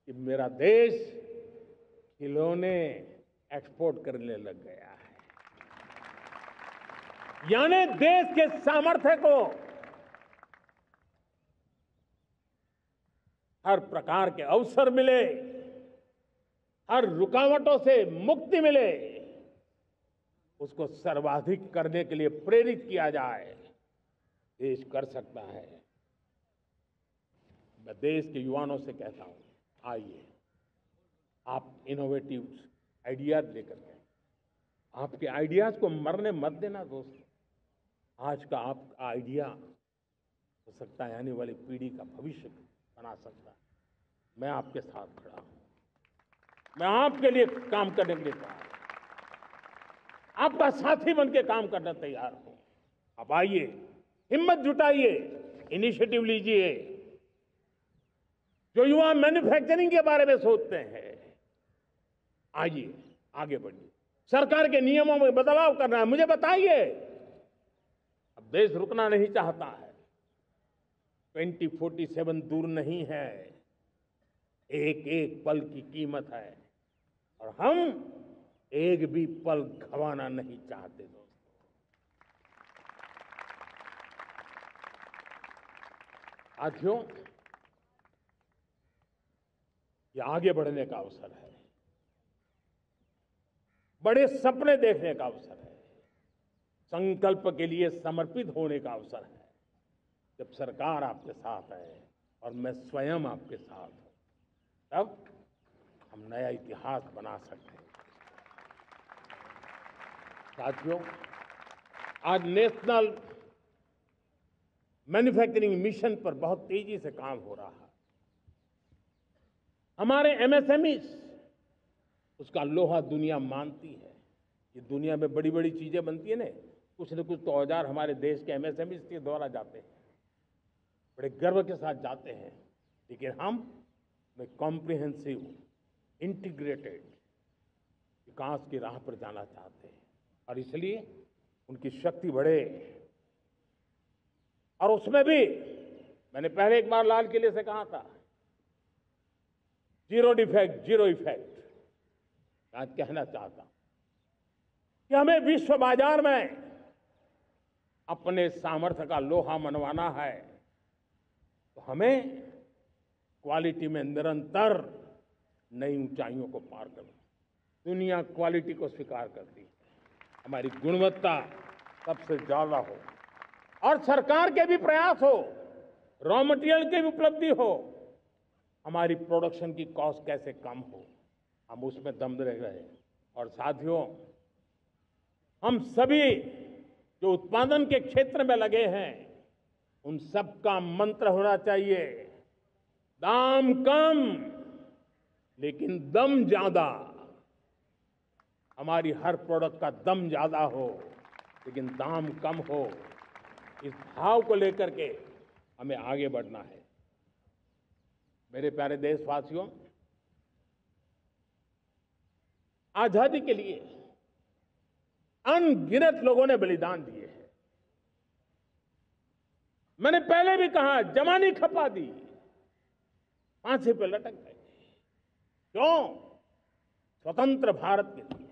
कि मेरा देश खिलौने एक्सपोर्ट करने लग गया है। यानी देश के सामर्थ्य को हर प्रकार के अवसर मिले, हर रुकावटों से मुक्ति मिले, उसको सर्वाधिक करने के लिए प्रेरित किया जाए। देश कर सकता है। मैं देश के युवाओं से कहता हूं, आइए आप इनोवेटिव आइडियाज लेकर के, आपके आइडियाज को मरने मत देना दोस्तों। आज का आपका आइडिया हो सकता है आने वाली पीढ़ी का भविष्य बना सकता है। मैं आपके साथ खड़ा हूं, मैं आपके लिए काम करने के लिए तैयार हूं, आपका साथी बन के काम करना तैयार हूं। आप आइए, हिम्मत जुटाइए, इनिशिएटिव लीजिए। जो युवा मैन्युफैक्चरिंग के बारे में सोचते हैं, आइए आगे बढ़िए। सरकार के नियमों में बदलाव करना है, मुझे बताइए। अब देश रुकना नहीं चाहता है। 2047 दूर नहीं है, एक एक पल की कीमत है और हम एक भी पल गंवाना नहीं चाहते दोस्तों। साथियों, ये आगे बढ़ने का अवसर है, बड़े सपने देखने का अवसर है, संकल्प के लिए समर्पित होने का अवसर है। जब सरकार आपके साथ है और मैं स्वयं आपके साथ हूं, तब हम नया इतिहास बना सकते हैं। साथियों, आज नेशनल मैन्युफैक्चरिंग मिशन पर बहुत तेजी से काम हो रहा है। हमारे एमएसएमईज, उसका लोहा दुनिया मानती है। ये दुनिया में बड़ी बड़ी चीजें बनती है ना, कुछ न कुछ तो औजार हमारे देश के एमएसएमईज के द्वारा जाते हैं, बड़े गर्व के साथ जाते हैं। लेकिन हम कॉम्प्रिहेंसिव इंटीग्रेटेड विकास की राह पर जाना चाहते हैं और इसलिए उनकी शक्ति बढ़े। और उसमें भी मैंने पहले एक बार लाल किले से कहा था, जीरो डिफेक्ट जीरो इफेक्ट। आज कहना चाहता हूं कि हमें विश्व बाजार में अपने सामर्थ्य का लोहा मनवाना है, तो हमें क्वालिटी में निरंतर नई ऊंचाइयों को पार करना। दुनिया क्वालिटी को स्वीकार करती है, हमारी गुणवत्ता सबसे ज्यादा हो और सरकार के भी प्रयास हो, रॉ मटेरियल की भी उपलब्धि हो, हमारी प्रोडक्शन की कॉस्ट कैसे कम हो, हम उसमें दम रह रहे। और साथियों, हम सभी जो उत्पादन के क्षेत्र में लगे हैं, उन सबका मंत्र होना चाहिए, दाम कम लेकिन दम ज्यादा। हमारी हर प्रोडक्ट का दम ज्यादा हो लेकिन दाम कम हो। इस भाव को लेकर के हमें आगे बढ़ना है। मेरे प्यारे देशवासियों, आजादी के लिए अनगिनत लोगों ने बलिदान दिए हैं। मैंने पहले भी कहा, जवानी खपा दी, फांसी पे लटक गए। क्यों? स्वतंत्र भारत के लिए।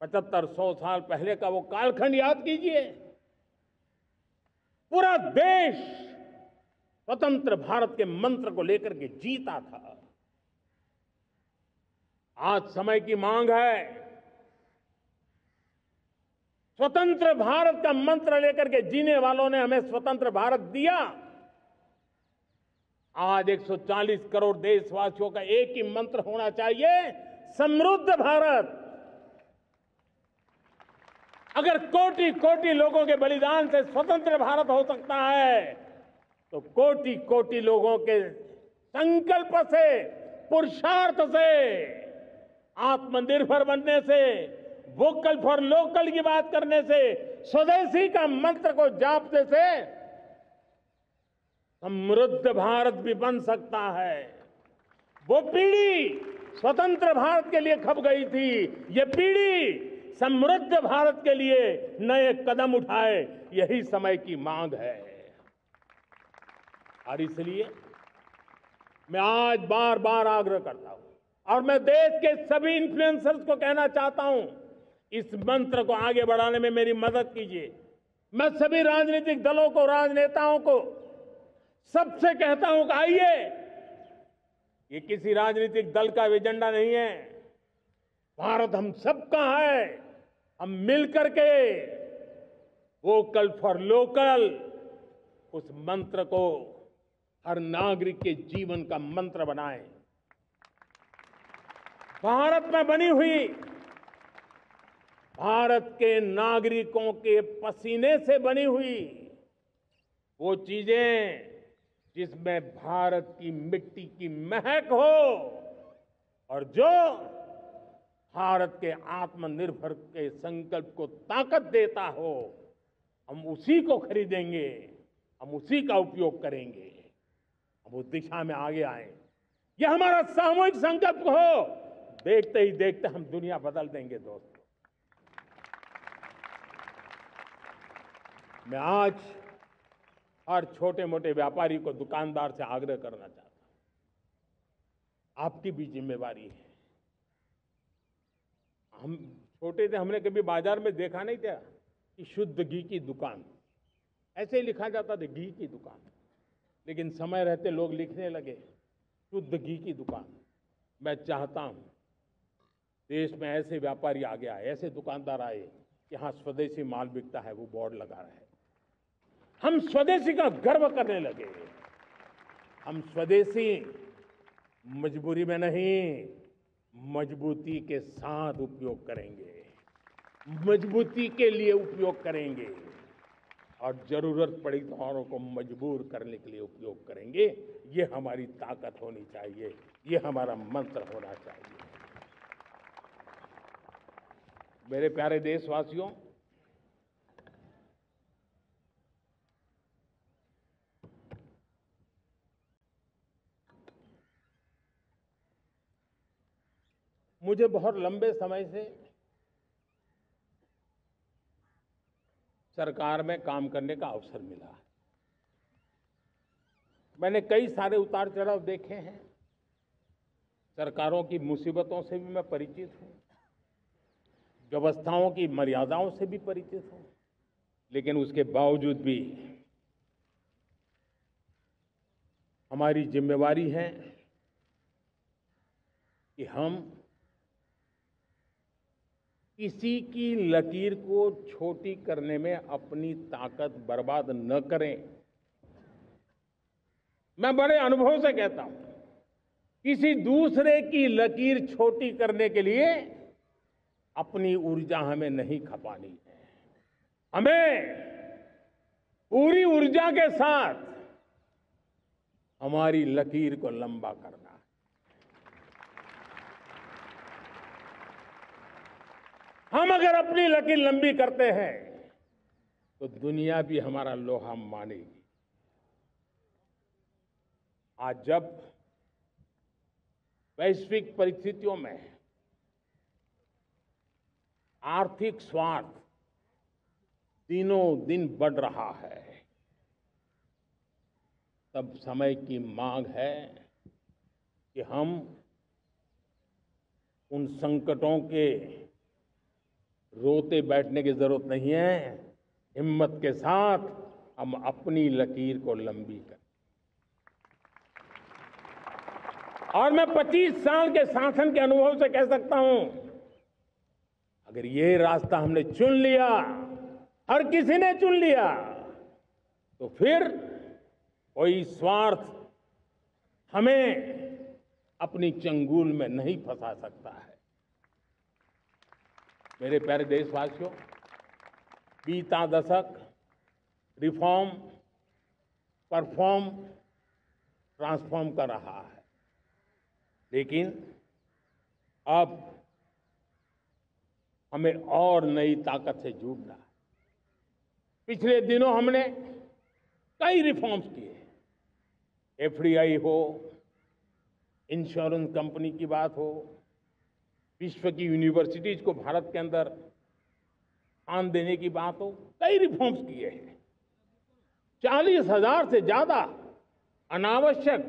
75-100 साल पहले का वो कालखंड याद कीजिए। पूरा देश स्वतंत्र भारत के मंत्र को लेकर के जीता था। आज समय की मांग है, स्वतंत्र भारत का मंत्र लेकर के जीने वालों ने हमें स्वतंत्र भारत दिया। आज 140 करोड़ देशवासियों का एक ही मंत्र होना चाहिए, समृद्ध भारत। अगर कोटि कोटि लोगों के बलिदान से स्वतंत्र भारत हो सकता है, तो कोटि कोटि लोगों के संकल्प से, पुरुषार्थ से, आत्मनिर्भर बनने से वोकल फॉर लोकल की बात करने से, स्वदेशी का मंत्र को जापने से समृद्ध भारत भी बन सकता है। वो पीढ़ी स्वतंत्र भारत के लिए खप गई थी, ये पीढ़ी समृद्ध भारत के लिए नए कदम उठाए, यही समय की मांग है। और इसलिए मैं आज बार बार आग्रह करता हूं और मैं देश के सभी इन्फ्लुएंसर्स को कहना चाहता हूं, इस मंत्र को आगे बढ़ाने में मेरी मदद कीजिए। मैं सभी राजनीतिक दलों को, राजनेताओं को सबसे कहता हूं कि आइए, ये किसी राजनीतिक दल का एजेंडा नहीं है, भारत हम सबका है। हम मिलकर के वोकल फॉर लोकल उस मंत्र को हर नागरिक के जीवन का मंत्र बनाएं। भारत में बनी हुई, भारत के नागरिकों के पसीने से बनी हुई वो चीजें जिसमें भारत की मिट्टी की महक हो और जो भारत के आत्मनिर्भर के संकल्प को ताकत देता हो, हम उसी को खरीदेंगे, हम उसी का उपयोग करेंगे, हम उस दिशा में आगे आए। यह हमारा सामूहिक संकल्प हो, देखते ही देखते हम दुनिया बदल देंगे। दोस्तों, मैं आज हर छोटे मोटे व्यापारी को, दुकानदार से आग्रह करना चाहता हूं, आपकी भी जिम्मेवारी है। हम छोटे थे, हमने कभी बाजार में देखा नहीं था कि शुद्ध घी की दुकान, ऐसे ही लिखा जाता था घी की दुकान, लेकिन समय रहते लोग लिखने लगे शुद्ध घी की दुकान। मैं चाहता हूं देश में ऐसे व्यापारी आगे आए, ऐसे दुकानदार आए कि हाँ, स्वदेशी माल बिकता है, वो बोर्ड लगा रहे हैं। हम स्वदेशी का गर्व करने लगे। हम स्वदेशी मजबूरी में नहीं, मजबूती के साथ उपयोग करेंगे, मजबूती के लिए उपयोग करेंगे और जरूरत पड़ी तो औरों को मजबूर करने के लिए उपयोग करेंगे। ये हमारी ताकत होनी चाहिए, ये हमारा मंत्र होना चाहिए। मेरे प्यारे देशवासियों, मुझे बहुत लंबे समय से सरकार में काम करने का अवसर मिला है। मैंने कई सारे उतार चढ़ाव देखे हैं, सरकारों की मुसीबतों से भी मैं परिचित हूं, व्यवस्थाओं की मर्यादाओं से भी परिचित हूं, लेकिन उसके बावजूद भी हमारी जिम्मेवारी है कि हम किसी की लकीर को छोटी करने में अपनी ताकत बर्बाद न करें। मैं बड़े अनुभव से कहता हूं, किसी दूसरे की लकीर छोटी करने के लिए अपनी ऊर्जा हमें नहीं खपानी है। हमें पूरी ऊर्जा के साथ हमारी लकीर को लंबा करना है। हम अगर अपनी लकीर लंबी करते हैं तो दुनिया भी हमारा लोहा मानेगी। आज जब वैश्विक परिस्थितियों में आर्थिक स्वार्थ दिनों दिन बढ़ रहा है, तब समय की मांग है कि हम उन संकटों के रोते बैठने की जरूरत नहीं है, हिम्मत के साथ हम अपनी लकीर को लंबी करें। और मैं 25 साल के शासन के अनुभव से कह सकता हूं, अगर ये रास्ता हमने चुन लिया, हर किसी ने चुन लिया, तो फिर कोई स्वार्थ हमें अपनी चंगुल में नहीं फंसा सकता है। मेरे प्यारे देशवासियों, बीता दशक रिफॉर्म, परफॉर्म, ट्रांसफॉर्म कर रहा है, लेकिन अब हमें और नई ताकत से जुड़ना है। पिछले दिनों हमने कई रिफॉर्म्स किए। एफडीआई हो, इंश्योरेंस कंपनी की बात हो, विश्व की यूनिवर्सिटीज को भारत के अंदर स्थान देने की बात हो, कई रिफॉर्म्स किए हैं। 40,000 से ज्यादा अनावश्यक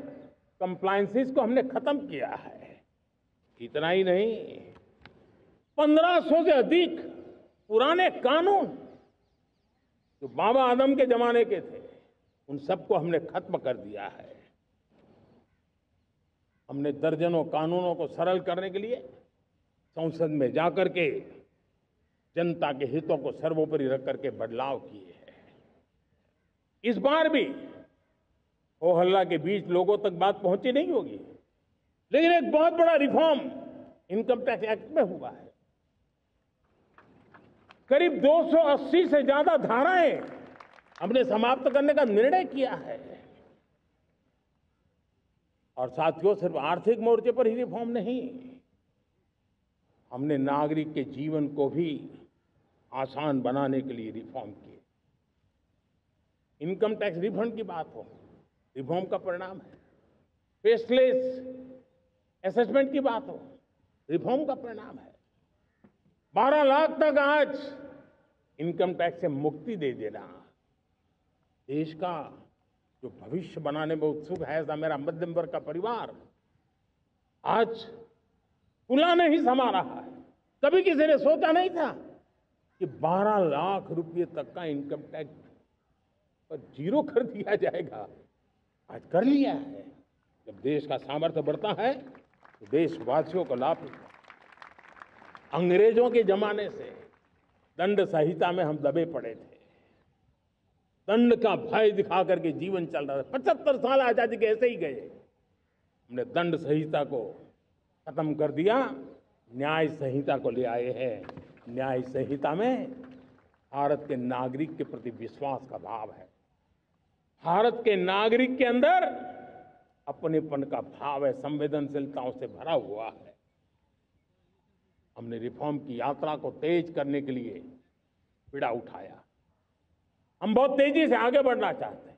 कंप्लायंसेस को हमने खत्म किया है। इतना ही नहीं, 1500 से अधिक पुराने कानून जो बाबा आदम के जमाने के थे, उन सबको हमने खत्म कर दिया है। हमने दर्जनों कानूनों को सरल करने के लिए संसद में जाकर के जनता के हितों को सर्वोपरि रख करके बदलाव किए हैं। इस बार भी हो हल्ला के बीच लोगों तक बात पहुंची नहीं होगी, लेकिन एक बहुत बड़ा रिफॉर्म इनकम टैक्स एक्ट में हुआ है। करीब 280 से ज्यादा धाराएं हमने समाप्त करने का निर्णय किया है। और साथियों, सिर्फ आर्थिक मोर्चे पर ही रिफॉर्म नहीं, हमने नागरिक के जीवन को भी आसान बनाने के लिए रिफॉर्म किए। इनकम टैक्स रिफंड की बात हो, रिफॉर्म का परिणाम है। फेसलेस असेसमेंट की बात हो, रिफॉर्म का परिणाम है। 12 लाख तक आज इनकम टैक्स से मुक्ति दे देना, देश का जो भविष्य बनाने में उत्सुक है, ऐसा मेरा मध्यम वर्ग का परिवार आज फूला नहीं समा रहा है। कभी किसी ने सोचा नहीं था कि 12 लाख रुपए तक का इनकम टैक्स पर जीरो कर दिया जाएगा। आज कर लिया है। जब देश का सामर्थ्य बढ़ता है तो देशवासियों को लाभ मिलता है। अंग्रेजों के जमाने से दंड संहिता में हम दबे पड़े थे। दंड का भय दिखा करके जीवन चल रहा था। 75 साल आजादी के ऐसे ही गए। हमने दंड संहिता को खत्म कर दिया, न्याय संहिता को ले आए हैं। न्याय संहिता में भारत के नागरिक के प्रति विश्वास का भाव है। भारत के नागरिक के अंदर अपनेपन का भाव है, संवेदनशीलताओं से भरा हुआ है। हमने रिफॉर्म की यात्रा को तेज करने के लिए बीड़ा उठाया। हम बहुत तेजी से आगे बढ़ना चाहते हैं।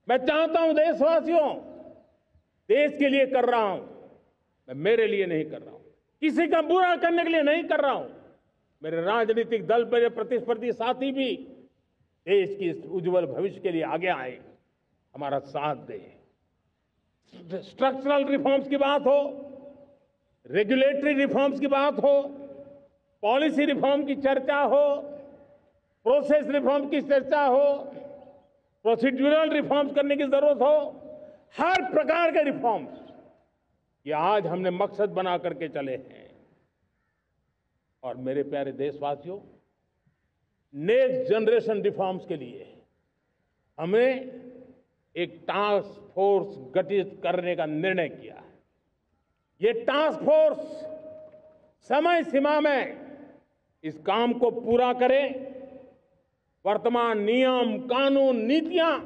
मैं चाहता हूं देशवासियों, देश के लिए कर रहा हूं, मैं मेरे लिए नहीं कर रहा हूं, किसी का बुरा करने के लिए नहीं कर रहा हूं। मेरे राजनीतिक दल, मेरे प्रतिस्पर्धी साथी भी देश की इस उज्जवल भविष्य के लिए आगे आए, हमारा साथ दें। स्ट्रक्चरल रिफॉर्म्स की बात हो, रेगुलेटरी रिफॉर्म्स की बात हो, पॉलिसी रिफॉर्म की चर्चा हो, प्रोसेस रिफॉर्म की चर्चा हो, प्रोसीड्यूरल रिफॉर्म्स करने की जरूरत हो, हर प्रकार के रिफॉर्म्स ये आज हमने मकसद बना करके चले हैं। और मेरे प्यारे देशवासियों, नेक्स्ट जनरेशन रिफॉर्म्स के लिए हमें एक टास्क फोर्स गठित करने का निर्णय किया है। ये टास्क फोर्स समय सीमा में इस काम को पूरा करे। वर्तमान नियम, कानून, नीतियां,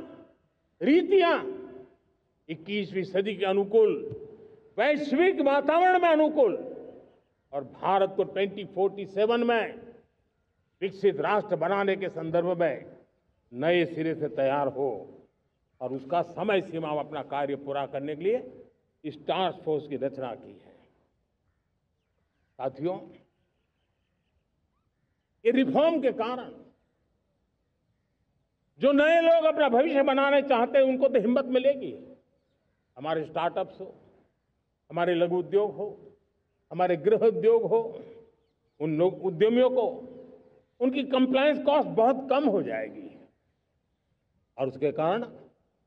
रीतियां 21वीं सदी के अनुकूल, वैश्विक वातावरण में अनुकूल और भारत को 2047 में विकसित राष्ट्र बनाने के संदर्भ में नए सिरे से तैयार हो और उसका समय सीमा में अपना कार्य पूरा करने के लिए इस टास्क फोर्स की रचना की है। साथियों, ये रिफॉर्म के कारण जो नए लोग अपना भविष्य बनाने चाहते हैं उनको तो हिम्मत मिलेगी। हमारे स्टार्टअप्स हो, हमारे लघु उद्योग हो, हमारे गृह उद्योग हो, उन लोग उद्यमियों को उनकी कंप्लायंस कॉस्ट बहुत कम हो जाएगी और उसके कारण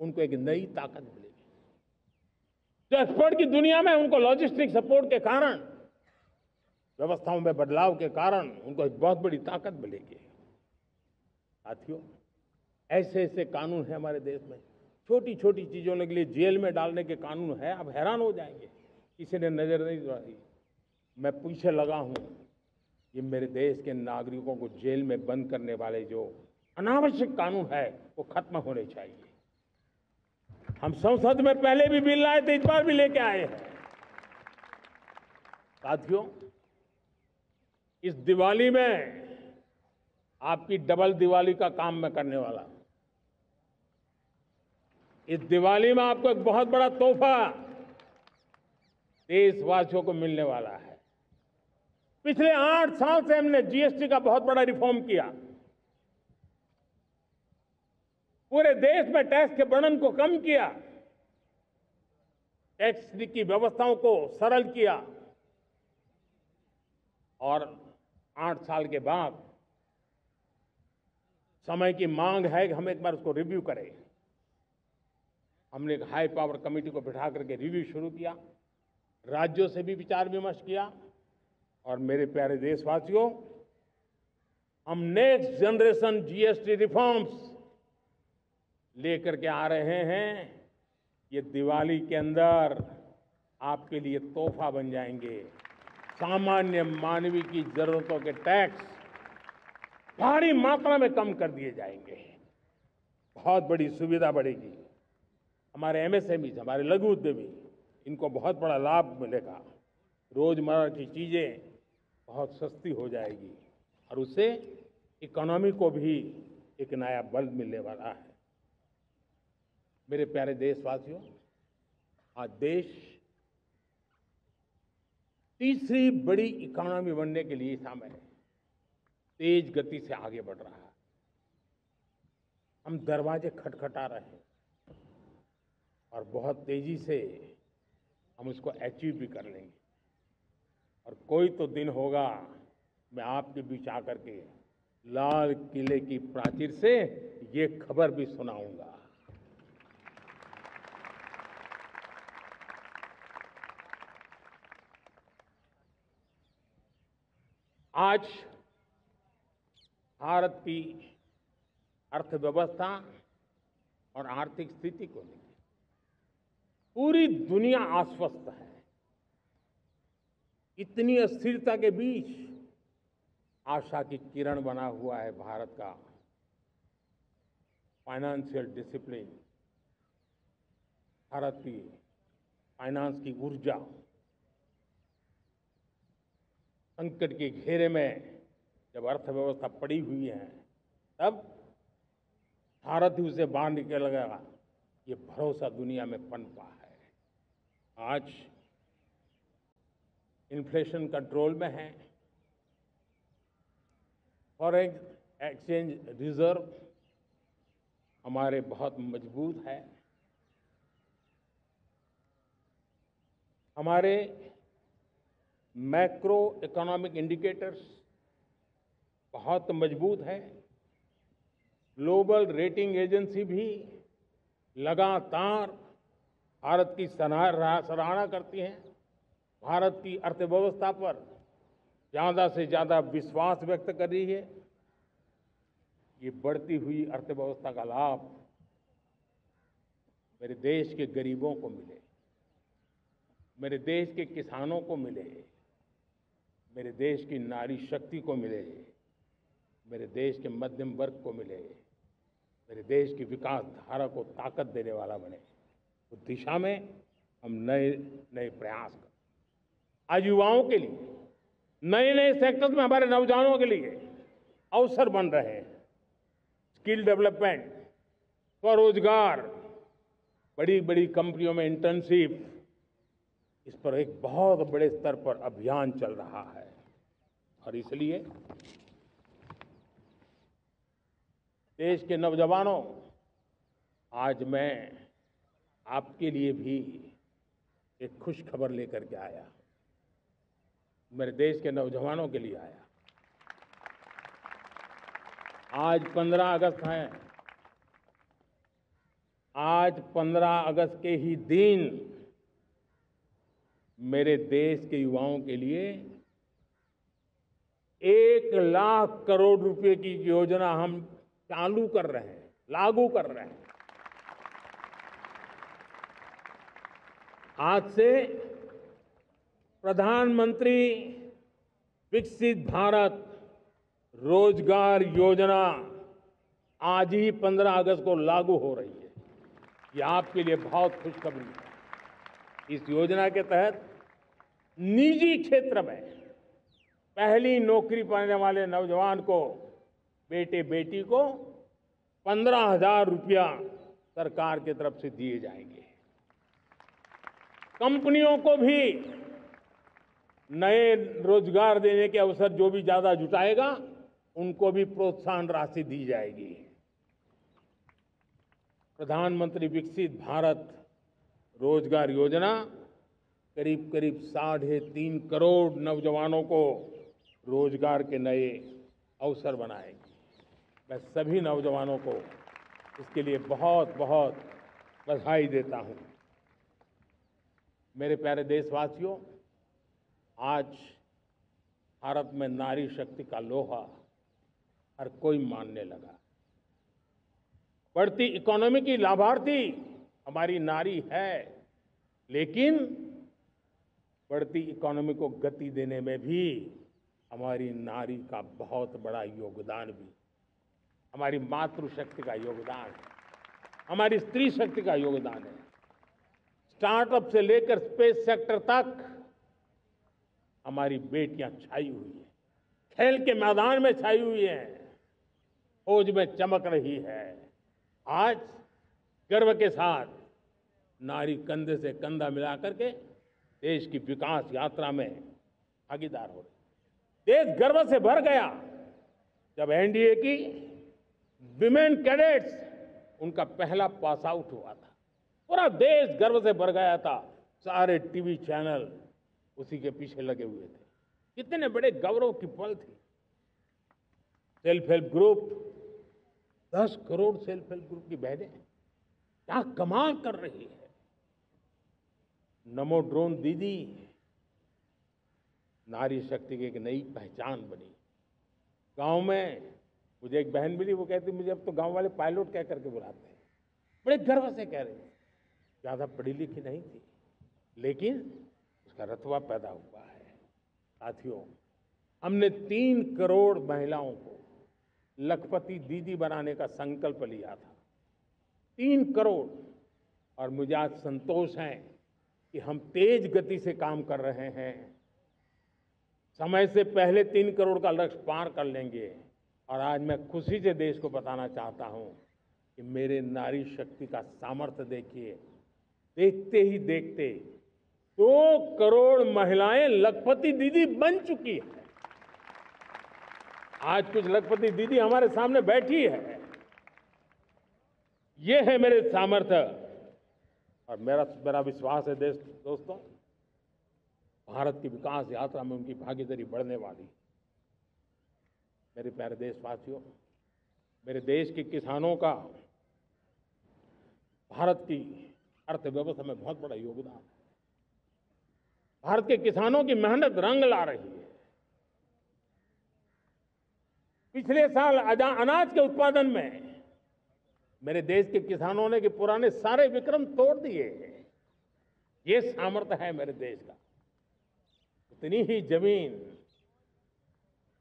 उनको एक नई ताकत मिलेगी। जो एक्सपोर्ट की दुनिया में उनको लॉजिस्टिक सपोर्ट के कारण, व्यवस्थाओं में बदलाव के कारण उनको एक बहुत बड़ी ताकत मिलेगी। साथियों, ऐसे ऐसे कानून हैं हमारे देश में। छोटी छोटी चीजों के लिए जेल में डालने के कानून है। आप हैरान हो जाएंगे, किसी ने नजर नहीं दौड़ाई। मैं पीछे लगा हूं, ये मेरे देश के नागरिकों को जेल में बंद करने वाले जो अनावश्यक कानून है वो खत्म होने चाहिए। हम संसद में पहले भी बिल लाए थे, इस बार भी लेके आए हैं। साथियों, इस दिवाली में आपकी डबल दिवाली का काम मैं करने वाला हूं। इस दिवाली में आपको एक बहुत बड़ा तोहफा देशवासियों को मिलने वाला है। पिछले 8 साल से हमने जीएसटी का बहुत बड़ा रिफॉर्म किया। पूरे देश में टैक्स के बर्डन को कम किया, टैक्स की व्यवस्थाओं को सरल किया और 8 साल के बाद समय की मांग है कि हम एक बार उसको रिव्यू करें। हमने एक हाई पावर कमेटी को बिठा करके रिव्यू शुरू किया, राज्यों से भी विचार विमर्श किया और मेरे प्यारे देशवासियों, हम नेक्स्ट जनरेशन जीएसटी रिफॉर्म्स लेकर के आ रहे हैं। ये दिवाली के अंदर आपके लिए तोहफा बन जाएंगे। सामान्य मानवीय की जरूरतों के टैक्स भारी मात्रा में कम कर दिए जाएंगे। बहुत बड़ी सुविधा बढ़ेगी। हमारे एमएसएमई, हमारे लघु उद्यमी, इनको बहुत बड़ा लाभ मिलेगा। रोजमर्रा की चीजें बहुत सस्ती हो जाएगी और उससे इकोनॉमी को भी एक नया बल मिलने वाला है। मेरे प्यारे देशवासियों, आज देश तीसरी बड़ी इकोनॉमी बनने के लिए समय है, तेज गति से आगे बढ़ रहा है। हम दरवाजे खटखटा रहे हैं और बहुत तेजी से हम उसको अचीव भी कर लेंगे। और कोई तो दिन होगा, मैं आपके बीच आकर के लाल किले की प्राचीर से ये खबर भी सुनाऊंगा। आज भारत की अर्थव्यवस्था और आर्थिक स्थिति को लेकर पूरी दुनिया आश्वस्त है। इतनी अस्थिरता के बीच आशा की किरण बना हुआ है भारत का फाइनेंशियल डिसिप्लिन, भारत की फाइनेंस की ऊर्जा। संकट के घेरे में जब अर्थव्यवस्था पड़ी हुई है, तब भारत ही उसे बाहर निकलेगा, ये भरोसा दुनिया में पनपा है। आज इन्फ्लेशन कंट्रोल में है, फॉरेन एक्सचेंज रिजर्व हमारे बहुत मजबूत है, हमारे मैक्रो इकोनॉमिक इंडिकेटर्स बहुत मजबूत है। ग्लोबल रेटिंग एजेंसी भी लगातार भारत की सराहना करती हैं। भारत की अर्थव्यवस्था पर ज़्यादा से ज़्यादा विश्वास व्यक्त कर रही है। ये बढ़ती हुई अर्थव्यवस्था का लाभ मेरे देश के गरीबों को मिले, मेरे देश के किसानों को मिले, मेरे देश की नारी शक्ति को मिले, मेरे देश के मध्यम वर्ग को मिले, मेरे देश की विकास धारा को ताकत देने वाला बने। उस दिशा में हम नए नए प्रयास करें। आज युवाओं के लिए नए नए सेक्टर्स में हमारे नौजवानों के लिए अवसर बन रहे हैं। स्किल डेवलपमेंट, स्वरोजगार, बड़ी बड़ी कंपनियों में इंटर्नशिप, इस पर एक बहुत बड़े स्तर पर अभियान चल रहा है। और इसलिए देश के नौजवानों, आज मैं आपके लिए भी एक खुश खबर लेकर के आया। मेरे देश के नौजवानों के लिए आया। आज 15 अगस्त है। आज 15 अगस्त के ही दिन मेरे देश के युवाओं के लिए 1 लाख करोड़ रुपए की योजना हम चालू कर रहे हैं, लागू कर रहे हैं। आज से प्रधानमंत्री विकसित भारत रोजगार योजना आज ही 15 अगस्त को लागू हो रही है। ये आपके लिए बहुत खुशखबरी है। इस योजना के तहत निजी क्षेत्र में पहली नौकरी पाने वाले नौजवान को, बेटे बेटी को 15,000 रुपया सरकार की तरफ से दिए जाएंगे। कंपनियों को भी नए रोजगार देने के अवसर जो भी ज्यादा जुटाएगा, उनको भी प्रोत्साहन राशि दी जाएगी। प्रधानमंत्री विकसित भारत रोजगार योजना करीब करीब 3.5 करोड़ नौजवानों को रोजगार के नए अवसर बनाएगी। मैं सभी नौजवानों को इसके लिए बहुत बहुत बधाई देता हूं। मेरे प्यारे देशवासियों, आज भारत में नारी शक्ति का लोहा हर कोई मानने लगा। बढ़ती इकोनॉमी की लाभार्थी हमारी नारी है, लेकिन बढ़ती इकोनॉमी को गति देने में भी हमारी नारी का बहुत बड़ा योगदान भी, हमारी मातृशक्ति का योगदान है, हमारी स्त्री शक्ति का योगदान है। स्टार्टअप से लेकर स्पेस सेक्टर तक हमारी बेटियां छाई हुई हैं, खेल के मैदान में छाई हुई हैं, फौज में चमक रही है। आज गर्व के साथ नारी कंधे से कंधा मिला करके देश की विकास यात्रा में भागीदार हो रही। देश गर्व से भर गया जब एनडीए की विमेन कैडेट्स उनका पहला पास आउट हुआ था। पूरा देश गर्व से भर गया था। सारे टीवी चैनल उसी के पीछे लगे हुए थे। कितने बड़े गौरव की पल थी। Self help group, 10 crore self help group की बहनें क्या कमाल कर रही है। नमो ड्रोन दीदी नारी शक्ति की एक नई पहचान बनी। गांव में मुझे एक बहन मिली, वो कहती मुझे अब तो गांव वाले पायलट कह करके बुलाते हैं। बड़े गर्व से कह रहे हैं। ज्यादा पढ़ी लिखी नहीं थी, लेकिन उसका रतबा पैदा हुआ है। साथियों, हमने 3 करोड़ महिलाओं को लखपति दीदी बनाने का संकल्प लिया था। 3 करोड़। और मुझे आज संतोष है कि हम तेज गति से काम कर रहे हैं। समय से पहले 3 करोड़ का लक्ष्य पार कर लेंगे। और आज मैं खुशी से देश को बताना चाहता हूं कि मेरे नारी शक्ति का सामर्थ्य देखिए। देखते ही देखते 2 करोड़ महिलाएं लखपति दीदी बन चुकी है। आज कुछ लखपति दीदी हमारे सामने बैठी है। ये है मेरे सामर्थ्य। और मेरा विश्वास है दोस्तों, भारत की विकास यात्रा में उनकी भागीदारी बढ़ने वाली। मेरे प्यारे देशवासियों, मेरे देश के किसानों का भारत की अर्थव्यवस्था में बहुत बड़ा योगदान है। भारत के किसानों की मेहनत रंग ला रही है। पिछले साल अनाज के उत्पादन में मेरे देश के किसानों ने के पुराने सारे विक्रम तोड़ दिए। ये सामर्थ्य है मेरे देश का। उतनी ही जमीन,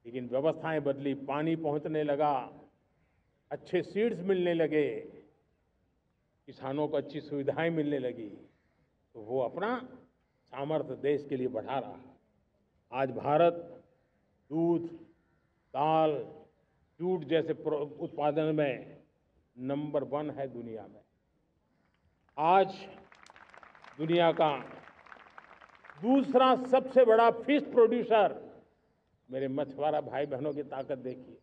लेकिन व्यवस्थाएं बदली, पानी पहुंचने लगा, अच्छे सीड्स मिलने लगे, किसानों को अच्छी सुविधाएं मिलने लगी, तो वो अपना सामर्थ्य देश के लिए बढ़ा रहा है। आज भारत दूध, दाल, जूट जैसे उत्पादन में नंबर 1 है दुनिया में। आज दुनिया का दूसरा सबसे बड़ा फिश प्रोड्यूसर। मेरे मछुआरा भाई बहनों की ताकत देखिए।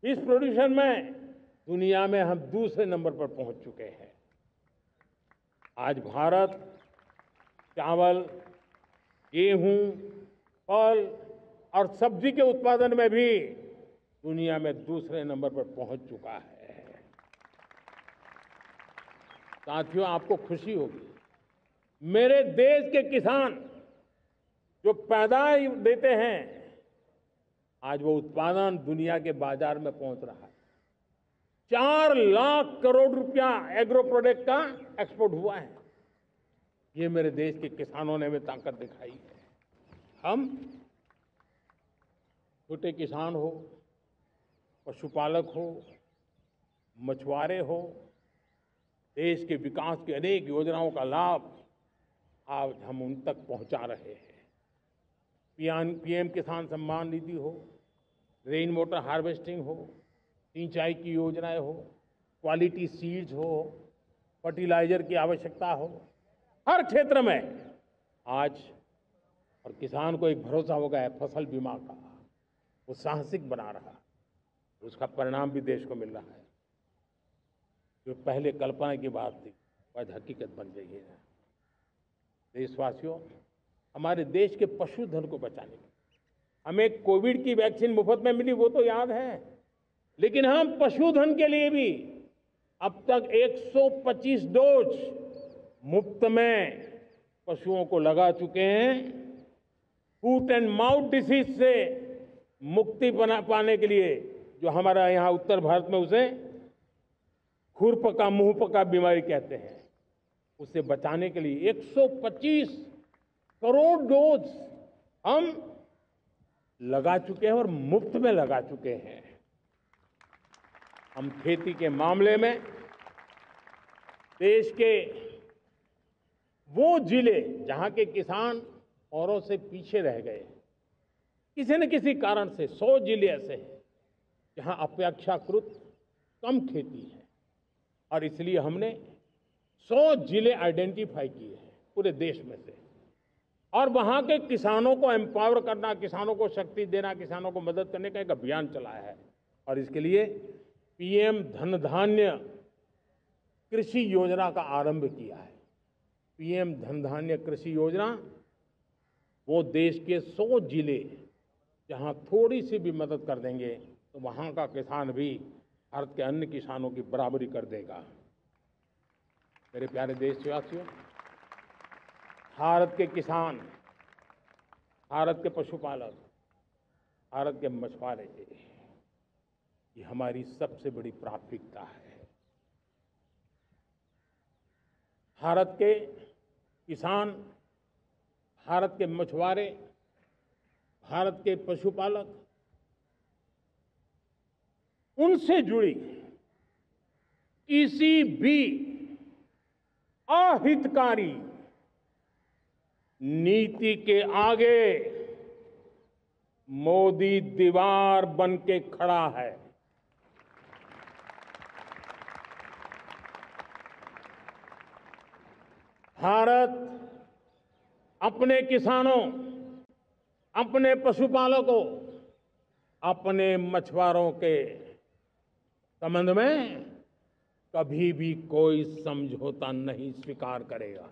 फिश प्रोड्यूशन में दुनिया में हम दूसरे नंबर पर पहुंच चुके हैं। आज भारत चावल, गेहूं, फल और सब्जी के उत्पादन में भी दुनिया में दूसरे नंबर पर पहुंच चुका है। साथियों, आपको खुशी होगी, मेरे देश के किसान जो पैदावार देते हैं, आज वो उत्पादन दुनिया के बाजार में पहुंच रहा है। 4 लाख करोड़ रुपया एग्रो प्रोडक्ट का एक्सपोर्ट हुआ है। ये मेरे देश के किसानों ने भी ताकत दिखाई है। हम छोटे किसान हो, पशुपालक हो, मछुआरे हो, देश के विकास की अनेक योजनाओं का लाभ आज हम उन तक पहुंचा रहे हैं। पीएम किसान सम्मान निधि हो, रेन वाटर हार्वेस्टिंग हो, सिंचाई की योजनाएं हो, क्वालिटी सीड्स हो, फर्टिलाइजर की आवश्यकता हो, हर क्षेत्र में आज और किसान को एक भरोसा हो गया है फसल बीमा का। वो साहसिक बना रहा, उसका परिणाम भी देश को मिल रहा है। जो पहले कल्पना की बात थी आज हकीकत बन गई है। देशवासियों, हमारे देश के पशुधन को बचाने के हमें कोविड की वैक्सीन मुफ्त में मिली, वो तो याद है, लेकिन हम पशुधन के लिए भी अब तक 125 डोज मुफ्त में पशुओं को लगा चुके हैं। फूट एंड माउथ डिसीज से मुक्ति पाने के लिए, जो हमारा यहाँ उत्तर भारत में उसे खुरपका मुंहपका बीमारी कहते हैं, उससे बचाने के लिए 125 करोड़ डोज हम लगा चुके हैं और मुफ्त में लगा चुके हैं। हम खेती के मामले में देश के वो जिले जहां के किसान औरों से पीछे रह गए, किसी न किसी कारण से 100 जिले ऐसे हैं जहां अपेक्षाकृत कम खेती है, और इसलिए हमने 100 जिले आइडेंटिफाई किए हैं पूरे देश में से, और वहां के किसानों को एम्पावर करना, किसानों को शक्ति देना, किसानों को मदद करने का एक अभियान चलाया है। और इसके लिए पीएम धन धान्य कृषि योजना का आरंभ किया है। पीएम धन धान्य कृषि योजना वो देश के 100 जिले जहां थोड़ी सी भी मदद कर देंगे तो वहां का किसान भी भारत के अन्य किसानों की बराबरी कर देगा। मेरे प्यारे देशवासियों, भारत के किसान, भारत के पशुपालक, भारत के मछुआरे, ये हमारी सबसे बड़ी प्राथमिकता है। भारत के किसान, भारत के मछुआरे, भारत के पशुपालक, उनसे जुड़ी किसी भी अहितकारी नीति के आगे मोदी दीवार बन के खड़ा है। भारत अपने किसानों, अपने पशुपालकों, अपने मछुआरों के संबंध में कभी भी कोई समझौता नहीं स्वीकार करेगा।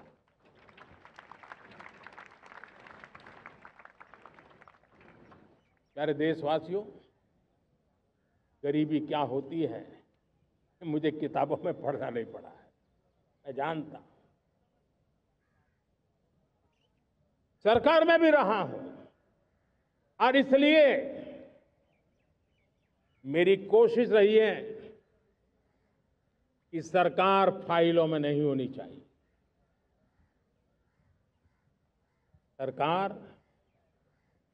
प्यारे देशवासियों, गरीबी क्या होती है मुझे किताबों में पढ़ना नहीं पड़ा है, मैं जानता, सरकार में भी रहा हूं, और इसलिए मेरी कोशिश रही है कि सरकार फाइलों में नहीं होनी चाहिए। सरकार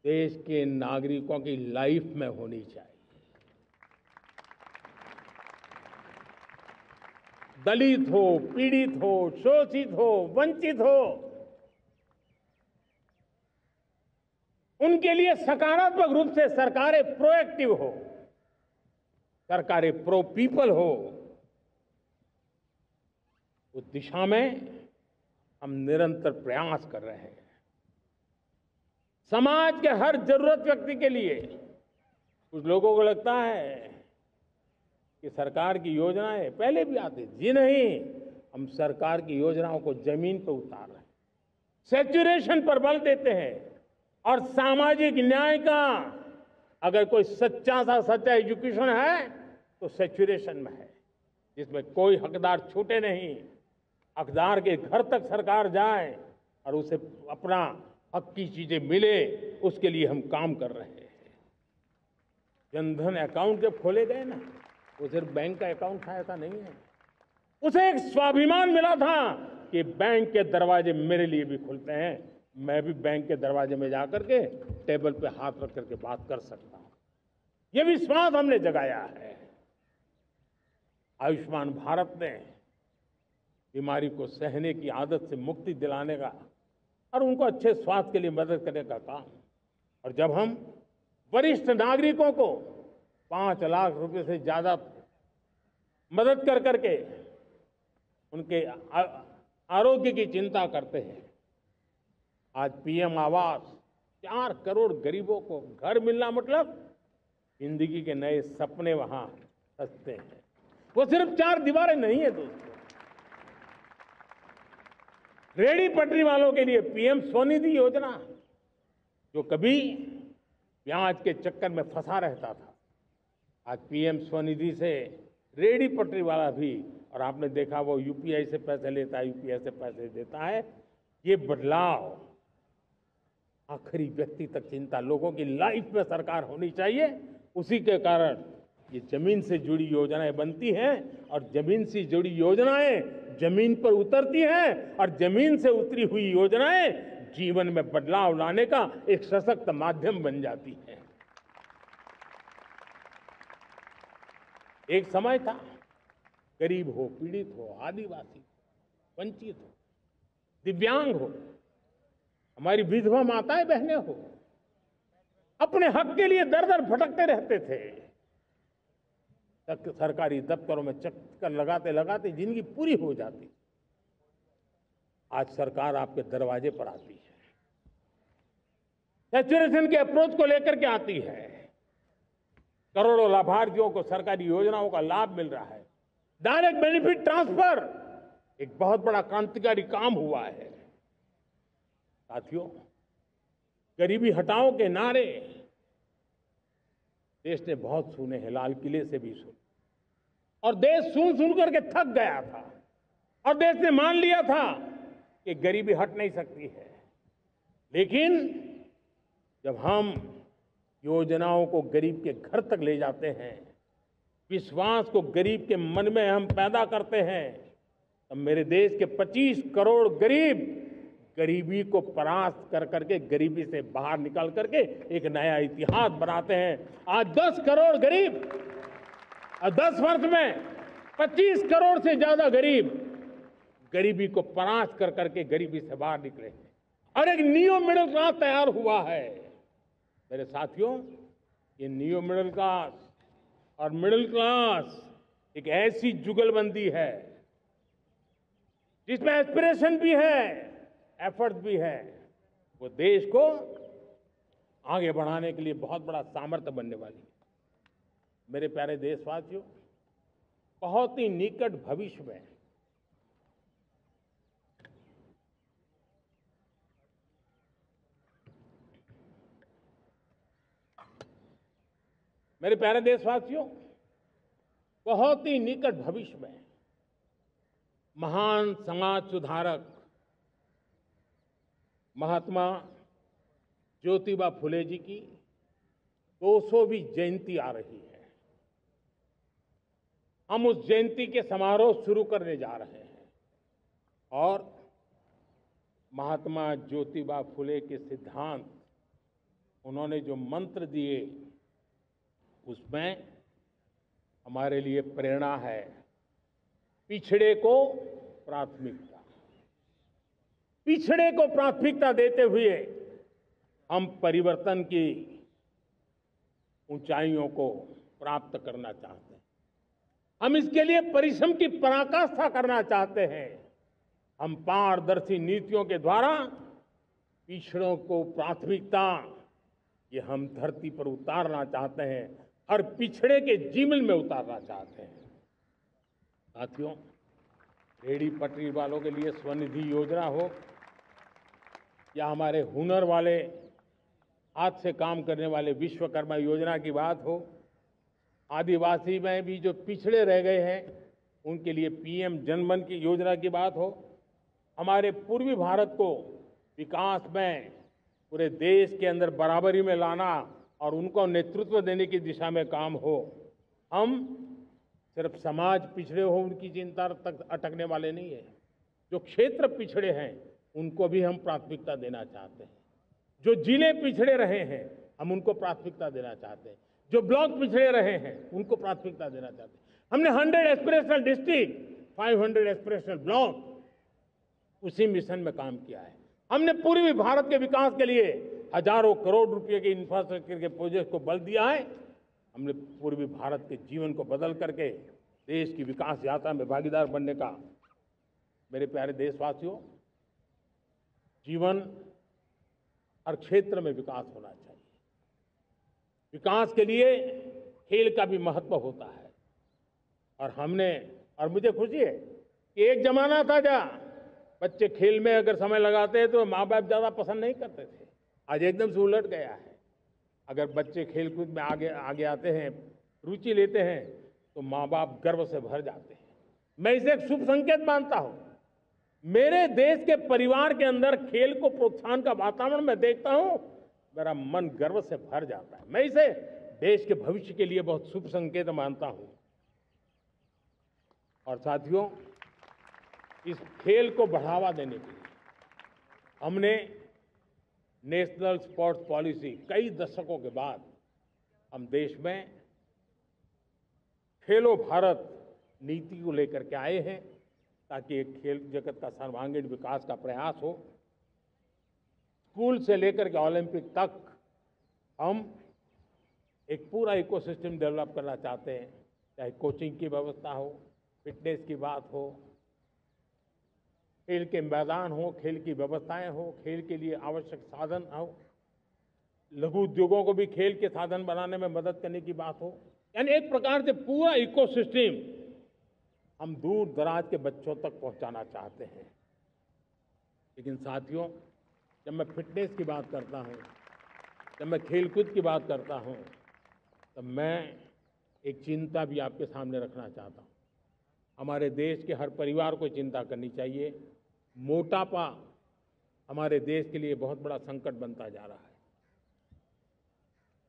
देश के नागरिकों की लाइफ में होनी चाहिए। दलित हो, पीड़ित हो, शोषित हो, वंचित हो, उनके लिए सकारात्मक रूप से सरकारें प्रोएक्टिव हो, सरकारें प्रो पीपल हो, उस दिशा में हम निरंतर प्रयास कर रहे हैं। समाज के हर जरूरत व्यक्ति के लिए, कुछ लोगों को लगता है कि सरकार की योजनाएं पहले भी आती थी, जी नहीं, हम सरकार की योजनाओं को जमीन पर उतार रहे हैं, सैचुरेशन पर बल देते हैं, और सामाजिक न्याय का अगर कोई सच्चा एजुकेशन है तो सैचुरेशन में है, जिसमें कोई हकदार छूटे नहीं, हकदार के घर तक सरकार जाए और उसे अपना हक की चीजें मिले, उसके लिए हम काम कर रहे हैं। जनधन अकाउंट जब खोले गए ना, वो सिर्फ बैंक का अकाउंट था ऐसा नहीं है, उसे एक स्वाभिमान मिला था कि बैंक के दरवाजे मेरे लिए भी खुलते हैं, मैं भी बैंक के दरवाजे में जाकर के टेबल पे हाथ रख करके बात कर सकता हूं। ये विश्वास हमने जगाया है। आयुष्मान भारत ने बीमारी को सहने की आदत से मुक्ति दिलाने का और उनको अच्छे स्वास्थ्य के लिए मदद करने का काम और जब हम वरिष्ठ नागरिकों को 5 लाख रुपए से ज्यादा मदद कर करके उनके आरोग्य की चिंता करते हैं। आज पीएम आवास 4 करोड़ गरीबों को घर मिलना मतलब जिंदगी के नए सपने वहां सजते हैं। वो सिर्फ 4 दीवारें नहीं है दोस्तों। रेहड़ी पटरी वालों के लिए पीएम स्वनिधि योजना, जो कभी ब्याज के चक्कर में फंसा रहता था, आज पीएम स्वनिधि से रेहड़ी पटरी वाला भी, और आपने देखा वो यूपीआई से पैसे लेता है, यूपीआई से पैसे देता है। ये बदलाव आखिरी व्यक्ति तक चिंता लोगों की लाइफ में सरकार होनी चाहिए। उसी के कारण ये जमीन से जुड़ी योजनाएं बनती हैं और जमीन से जुड़ी योजनाएं जमीन पर उतरती हैं और जमीन से उतरी हुई योजनाएं जीवन में बदलाव लाने का एक सशक्त माध्यम बन जाती हैं। एक समय था, गरीब हो, पीड़ित हो, आदिवासी हो, वंचित हो, दिव्यांग हो, हमारी विधवा माताएं बहनें हो, अपने हक के लिए दर दर भटकते रहते थे। सरकारी दफ्तरों में चक्कर लगाते लगाते जिंदगी पूरी हो जाती। आज सरकार आपके दरवाजे पर आती है, सैचुरेशन के अप्रोच को लेकर के आती है। करोड़ों लाभार्थियों को सरकारी योजनाओं का लाभ मिल रहा है। डायरेक्ट बेनिफिट ट्रांसफर एक बहुत बड़ा क्रांतिकारी काम हुआ है। साथियों, गरीबी हटाओ के नारे देश ने बहुत सुने हैं, लाल किले से भी सुने, और देश सुन सुन करके थक गया था और देश ने मान लिया था कि गरीबी हट नहीं सकती है। लेकिन जब हम योजनाओं को गरीब के घर तक ले जाते हैं, विश्वास को गरीब के मन में हम पैदा करते हैं, तब मेरे देश के 25 करोड़ गरीब गरीबी को परास्त कर करके, गरीबी से बाहर निकल करके एक नया इतिहास बनाते हैं। आज 10 करोड़ गरीब और 10 वर्ष में 25 करोड़ से ज्यादा गरीब गरीबी को परास्त कर करके गरीबी से बाहर निकले हैं और एक न्यू मिडिल क्लास तैयार हुआ है। मेरे साथियों, ये न्यू मिडिल क्लास और मिडिल क्लास एक ऐसी जुगलबंदी है जिसमें एस्पिरेशन भी है, एफर्ट भी है। वो देश को आगे बढ़ाने के लिए बहुत बड़ा सामर्थ्य बनने वाली है। मेरे प्यारे देशवासियों, बहुत ही निकट भविष्य में मेरे प्यारे देशवासियों, बहुत ही निकट भविष्य में महान समाज सुधारक महात्मा ज्योतिबा फुले जी की 200वीं जयंती आ रही है। हम उस जयंती के समारोह शुरू करने जा रहे हैं और महात्मा ज्योतिबा फुले के सिद्धांत, उन्होंने जो मंत्र दिए, उसमें हमारे लिए प्रेरणा है। पिछड़े को प्राथमिकता, पिछड़े को प्राथमिकता देते हुए हम परिवर्तन की ऊंचाइयों को प्राप्त करना चाहते हैं। हम इसके लिए परिश्रम की पराकाष्ठा करना चाहते हैं। हम पारदर्शी नीतियों के द्वारा पिछड़ों को प्राथमिकता, ये हम धरती पर उतारना चाहते हैं, हर पिछड़े के जीवन में उतारना चाहते हैं। साथियों, रेहड़ी पटरी वालों के लिए स्वनिधि योजना हो या हमारे हुनर वाले, हाथ से काम करने वाले विश्वकर्मा योजना की बात हो, आदिवासी में भी जो पिछड़े रह गए हैं उनके लिए पीएम जनधन की योजना की बात हो, हमारे पूर्वी भारत को विकास में पूरे देश के अंदर बराबरी में लाना और उनको नेतृत्व देने की दिशा में काम हो। हम सिर्फ समाज पिछड़े हो उनकी चिंता तक अटकने वाले नहीं है। जो क्षेत्र पिछड़े हैं उनको भी हम प्राथमिकता देना चाहते हैं। जो जिले पिछड़े रहे हैं हम उनको प्राथमिकता देना चाहते हैं। जो ब्लॉक पिछड़े रहे हैं उनको प्राथमिकता देना चाहते हैं। हमने 100 एस्पिरेशनल डिस्ट्रिक्ट, 500 एस्पिरेशनल ब्लॉक, उसी मिशन में काम किया है। हमने पूर्वी भारत के विकास के लिए हजारों करोड़ रुपए के इंफ्रास्ट्रक्चर के प्रोजेक्ट को बल दिया है। हमने पूर्वी भारत के जीवन को बदल करके देश की विकास यात्रा में भागीदार बनने का। मेरे प्यारे देशवासियों, जीवन हर क्षेत्र में विकास होना चाहिए। विकास के लिए खेल का भी महत्व होता है। और मुझे खुशी है कि एक जमाना था जहाँ बच्चे खेल में अगर समय लगाते हैं तो माँ बाप ज्यादा पसंद नहीं करते थे। आज एकदम से उलट गया है। अगर बच्चे खेलकूद में आगे आते हैं, रुचि लेते हैं, तो माँ बाप गर्व से भर जाते हैं। मैं इसे एक शुभ संकेत मानता हूं। मेरे देश के परिवार के अंदर खेल को प्रोत्साहन का वातावरण मैं देखता हूं, मेरा मन गर्व से भर जाता है। मैं इसे देश के भविष्य के लिए बहुत शुभ संकेत मानता हूं। और साथियों, इस खेल को बढ़ावा देने के लिए हमने नेशनल स्पोर्ट्स पॉलिसी कई दशकों के बाद हम देश में खेलो भारत नीति को लेकर के आए हैं, ताकि एक खेल जगत का सर्वांगीण विकास का प्रयास हो। स्कूल से लेकर के ओलंपिक तक हम एक पूरा इकोसिस्टम डेवलप करना चाहते हैं। चाहे कोचिंग की व्यवस्था हो, फिटनेस की बात हो, खेल के मैदान हो, खेल की व्यवस्थाएं हो, खेल के लिए आवश्यक साधन हो, लघु उद्योगों को भी खेल के साधन बनाने में मदद करने की बात हो। यानी एक प्रकार से पूरा इकोसिस्टम हम दूर दराज के बच्चों तक पहुंचाना चाहते हैं। लेकिन साथियों, जब मैं फिटनेस की बात करता हूं, जब मैं खेलकूद की बात करता हूं, तब मैं एक चिंता भी आपके सामने रखना चाहता हूं। हमारे देश के हर परिवार को चिंता करनी चाहिए। मोटापा हमारे देश के लिए बहुत बड़ा संकट बनता जा रहा है।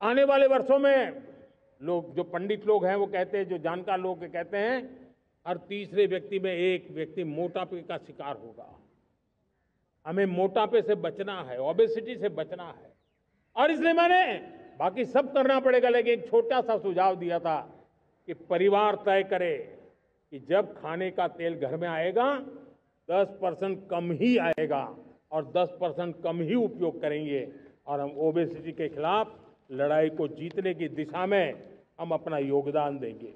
आने वाले वर्षों में लोग, जो पंडित लोग हैं वो कहते हैं, जो जानकार लोग कहते हैं, हर तीसरे व्यक्ति में एक व्यक्ति मोटापे का शिकार होगा। हमें मोटापे से बचना है, ओबेसिटी से बचना है। और इसलिए मैंने बाकी सब करना पड़ेगा, लेकिन एक छोटा सा सुझाव दिया था कि परिवार तय करे कि जब खाने का तेल घर में आएगा 10% कम ही आएगा और 10% कम ही उपयोग करेंगे, और हम ओबेसिटी के खिलाफ लड़ाई को जीतने की दिशा में हम अपना योगदान देंगे।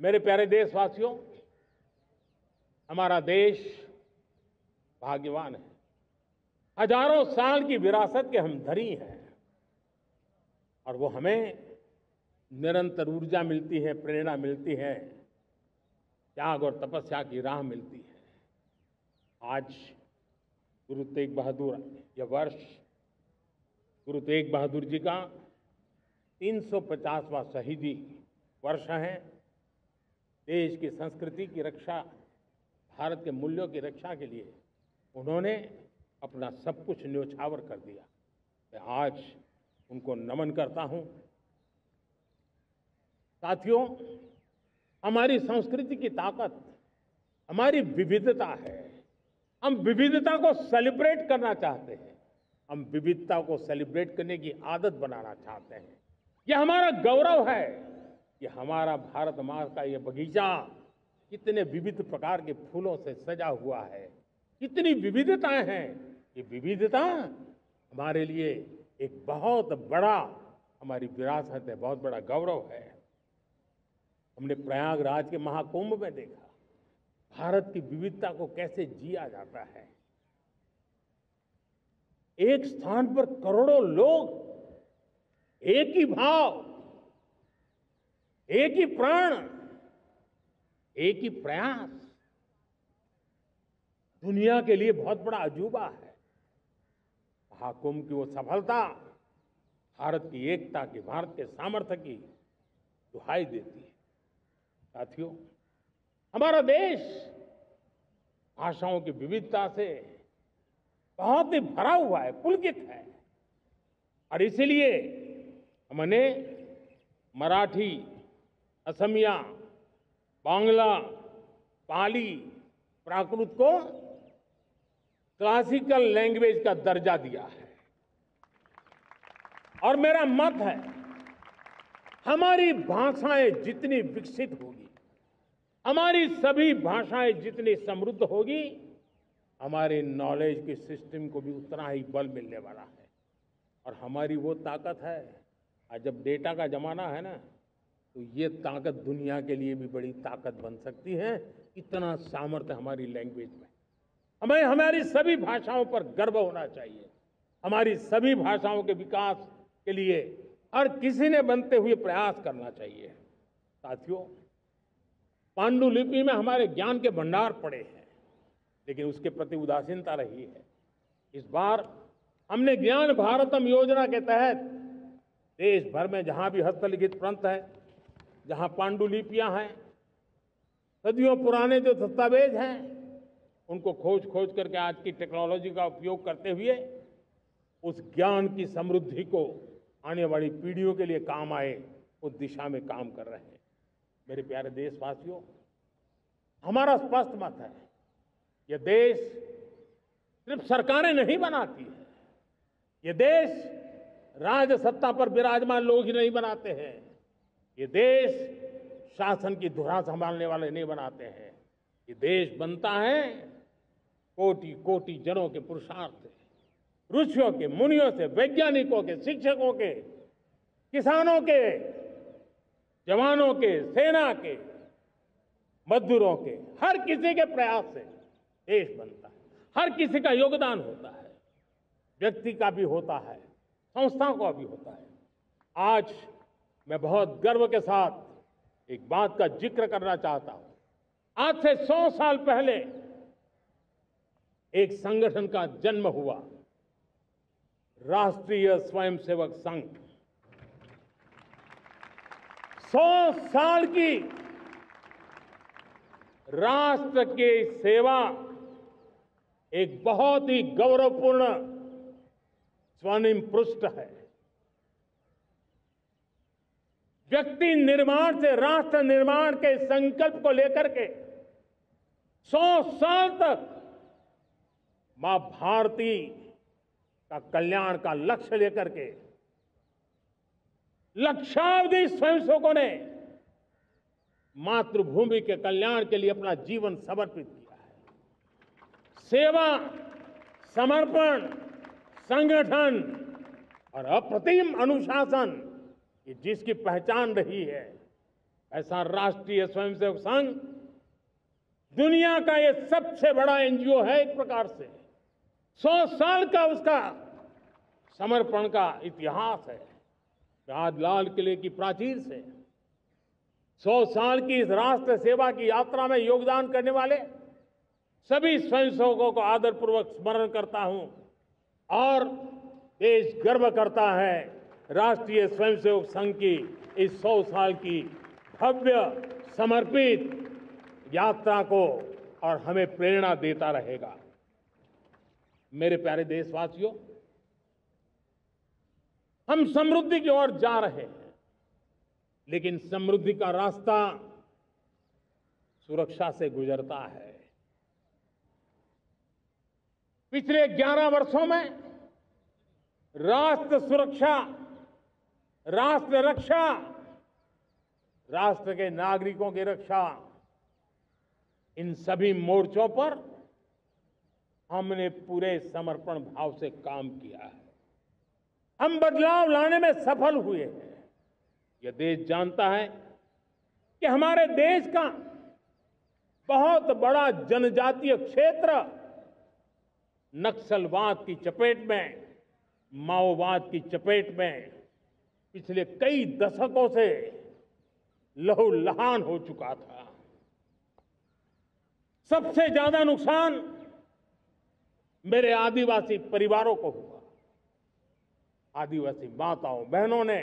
मेरे प्यारे देशवासियों, हमारा देश भाग्यवान है। हजारों साल की विरासत के हम धनी हैं, और वो हमें निरंतर ऊर्जा मिलती है, प्रेरणा मिलती है, त्याग और तपस्या की राह मिलती है। आज गुरु तेग बहादुर, यह वर्ष गुरु तेग बहादुर जी का 350वां शहीदी वर्ष है। देश की संस्कृति की रक्षा, भारत के मूल्यों की रक्षा के लिए उन्होंने अपना सब कुछ न्योछावर कर दिया। मैं आज उनको नमन करता हूं। साथियों, हमारी संस्कृति की ताकत हमारी विविधता है। हम विविधता को सेलिब्रेट करना चाहते हैं। हम विविधता को सेलिब्रेट करने की आदत बनाना चाहते हैं। यह हमारा गौरव है कि हमारा भारत माँ का यह बगीचा कितने विविध प्रकार के फूलों से सजा हुआ है, कितनी विविधताएं हैं। ये विविधता हमारे लिए एक बहुत बड़ा, हमारी विरासत है, बहुत बड़ा गौरव है। हमने प्रयागराज के महाकुंभ में देखा भारत की विविधता को कैसे जिया जाता है। एक स्थान पर करोड़ों लोग, एक ही भाव, एक ही प्राण, एक ही प्रयास, दुनिया के लिए बहुत बड़ा अजूबा है। महाकुंभ की वो सफलता भारत की एकता की, भारत के सामर्थ्य की दुहाई देती है। साथियों, हमारा देश भाषाओं की विविधता से बहुत ही भरा हुआ है, पुलकित है। और इसीलिए हमने मराठी, असमिया, बांग्ला, पाली, प्राकृत को क्लासिकल लैंग्वेज का दर्जा दिया है। और मेरा मत है, हमारी भाषाएं जितनी विकसित होगी, हमारी सभी भाषाएं जितनी समृद्ध होगी, हमारे नॉलेज के सिस्टम को भी उतना ही बल मिलने वाला है। और हमारी वो ताकत है, आज जब डेटा का जमाना है ना, तो ये ताकत दुनिया के लिए भी बड़ी ताकत बन सकती है। इतना सामर्थ्य हमारी लैंग्वेज में। हमें हमारी सभी भाषाओं पर गर्व होना चाहिए। हमारी सभी भाषाओं के विकास के लिए हर किसी ने बनते हुए प्रयास करना चाहिए। साथियों, पांडुलिपि में हमारे ज्ञान के भंडार पड़े हैं, लेकिन उसके प्रति उदासीनता रही है। इस बार हमने ज्ञान भारतम योजना के तहत देश भर में जहां भी हस्तलिखित ग्रंथ है, जहां पांडुलिपियां हैं, सदियों पुराने जो दस्तावेज हैं, उनको खोज खोज करके आज की टेक्नोलॉजी का उपयोग करते हुए उस ज्ञान की समृद्धि को आने वाली पीढ़ियों के लिए काम आए, उस दिशा में काम कर रहे हैं। मेरे प्यारे देशवासियों, हमारा स्पष्ट मत है, यह देश सिर्फ सरकारें नहीं बनाती है, ये देश राज सत्ता पर विराजमान लोग ही नहीं बनाते हैं, ये देश शासन की धुरा संभालने वाले नहीं बनाते हैं। ये देश बनता है कोटि कोटि जनों के पुरुषार्थ से, ऋषियों के, मुनियों से, वैज्ञानिकों के, शिक्षकों के, किसानों के, जवानों के, सेना के, मजदूरों के, हर किसी के प्रयास से देश बनता है। हर किसी का योगदान होता है, व्यक्ति का भी होता है, संस्थाओं का भी होता है। आज मैं बहुत गर्व के साथ एक बात का जिक्र करना चाहता हूं। आज से 100 साल पहले एक संगठन का जन्म हुआ, राष्ट्रीय स्वयंसेवक संघ। 100 साल की राष्ट्र की सेवा एक बहुत ही गौरवपूर्ण स्वर्णिम पृष्ठ है। व्यक्ति निर्माण से राष्ट्र निर्माण के संकल्प को लेकर के 100 साल तक मां भारती का कल्याण का लक्ष्य लेकर के लक्षावधि स्वयंसेवकों ने मातृभूमि के कल्याण के लिए अपना जीवन समर्पित किया है। सेवा, समर्पण, संगठन और अप्रतिम अनुशासन, ये जिसकी पहचान रही है, ऐसा राष्ट्रीय स्वयंसेवक संघ दुनिया का ये सबसे बड़ा एनजीओ है। एक प्रकार से 100 साल का उसका समर्पण का इतिहास है। आज लाल किले की प्राचीर से 100 साल की इस राष्ट्र सेवा की यात्रा में योगदान करने वाले सभी स्वयंसेवकों को आदरपूर्वक स्मरण करता हूं और देश गर्व करता है राष्ट्रीय स्वयंसेवक संघ की इस 100 साल की भव्य समर्पित यात्रा को, और हमें प्रेरणा देता रहेगा। मेरे प्यारे देशवासियों, हम समृद्धि की ओर जा रहे हैं, लेकिन समृद्धि का रास्ता सुरक्षा से गुजरता है। पिछले 11 वर्षों में राष्ट्र सुरक्षा, राष्ट्र रक्षा, राष्ट्र के नागरिकों की रक्षा, इन सभी मोर्चों पर हमने पूरे समर्पण भाव से काम किया है। हम बदलाव लाने में सफल हुए हैं। यह देश जानता है कि हमारे देश का बहुत बड़ा जनजातीय क्षेत्र नक्सलवाद की चपेट में, माओवाद की चपेट में पिछले कई दशकों से लहूलुहान हो चुका था। सबसे ज्यादा नुकसान मेरे आदिवासी परिवारों को हुआ। आदिवासी माताओं बहनों ने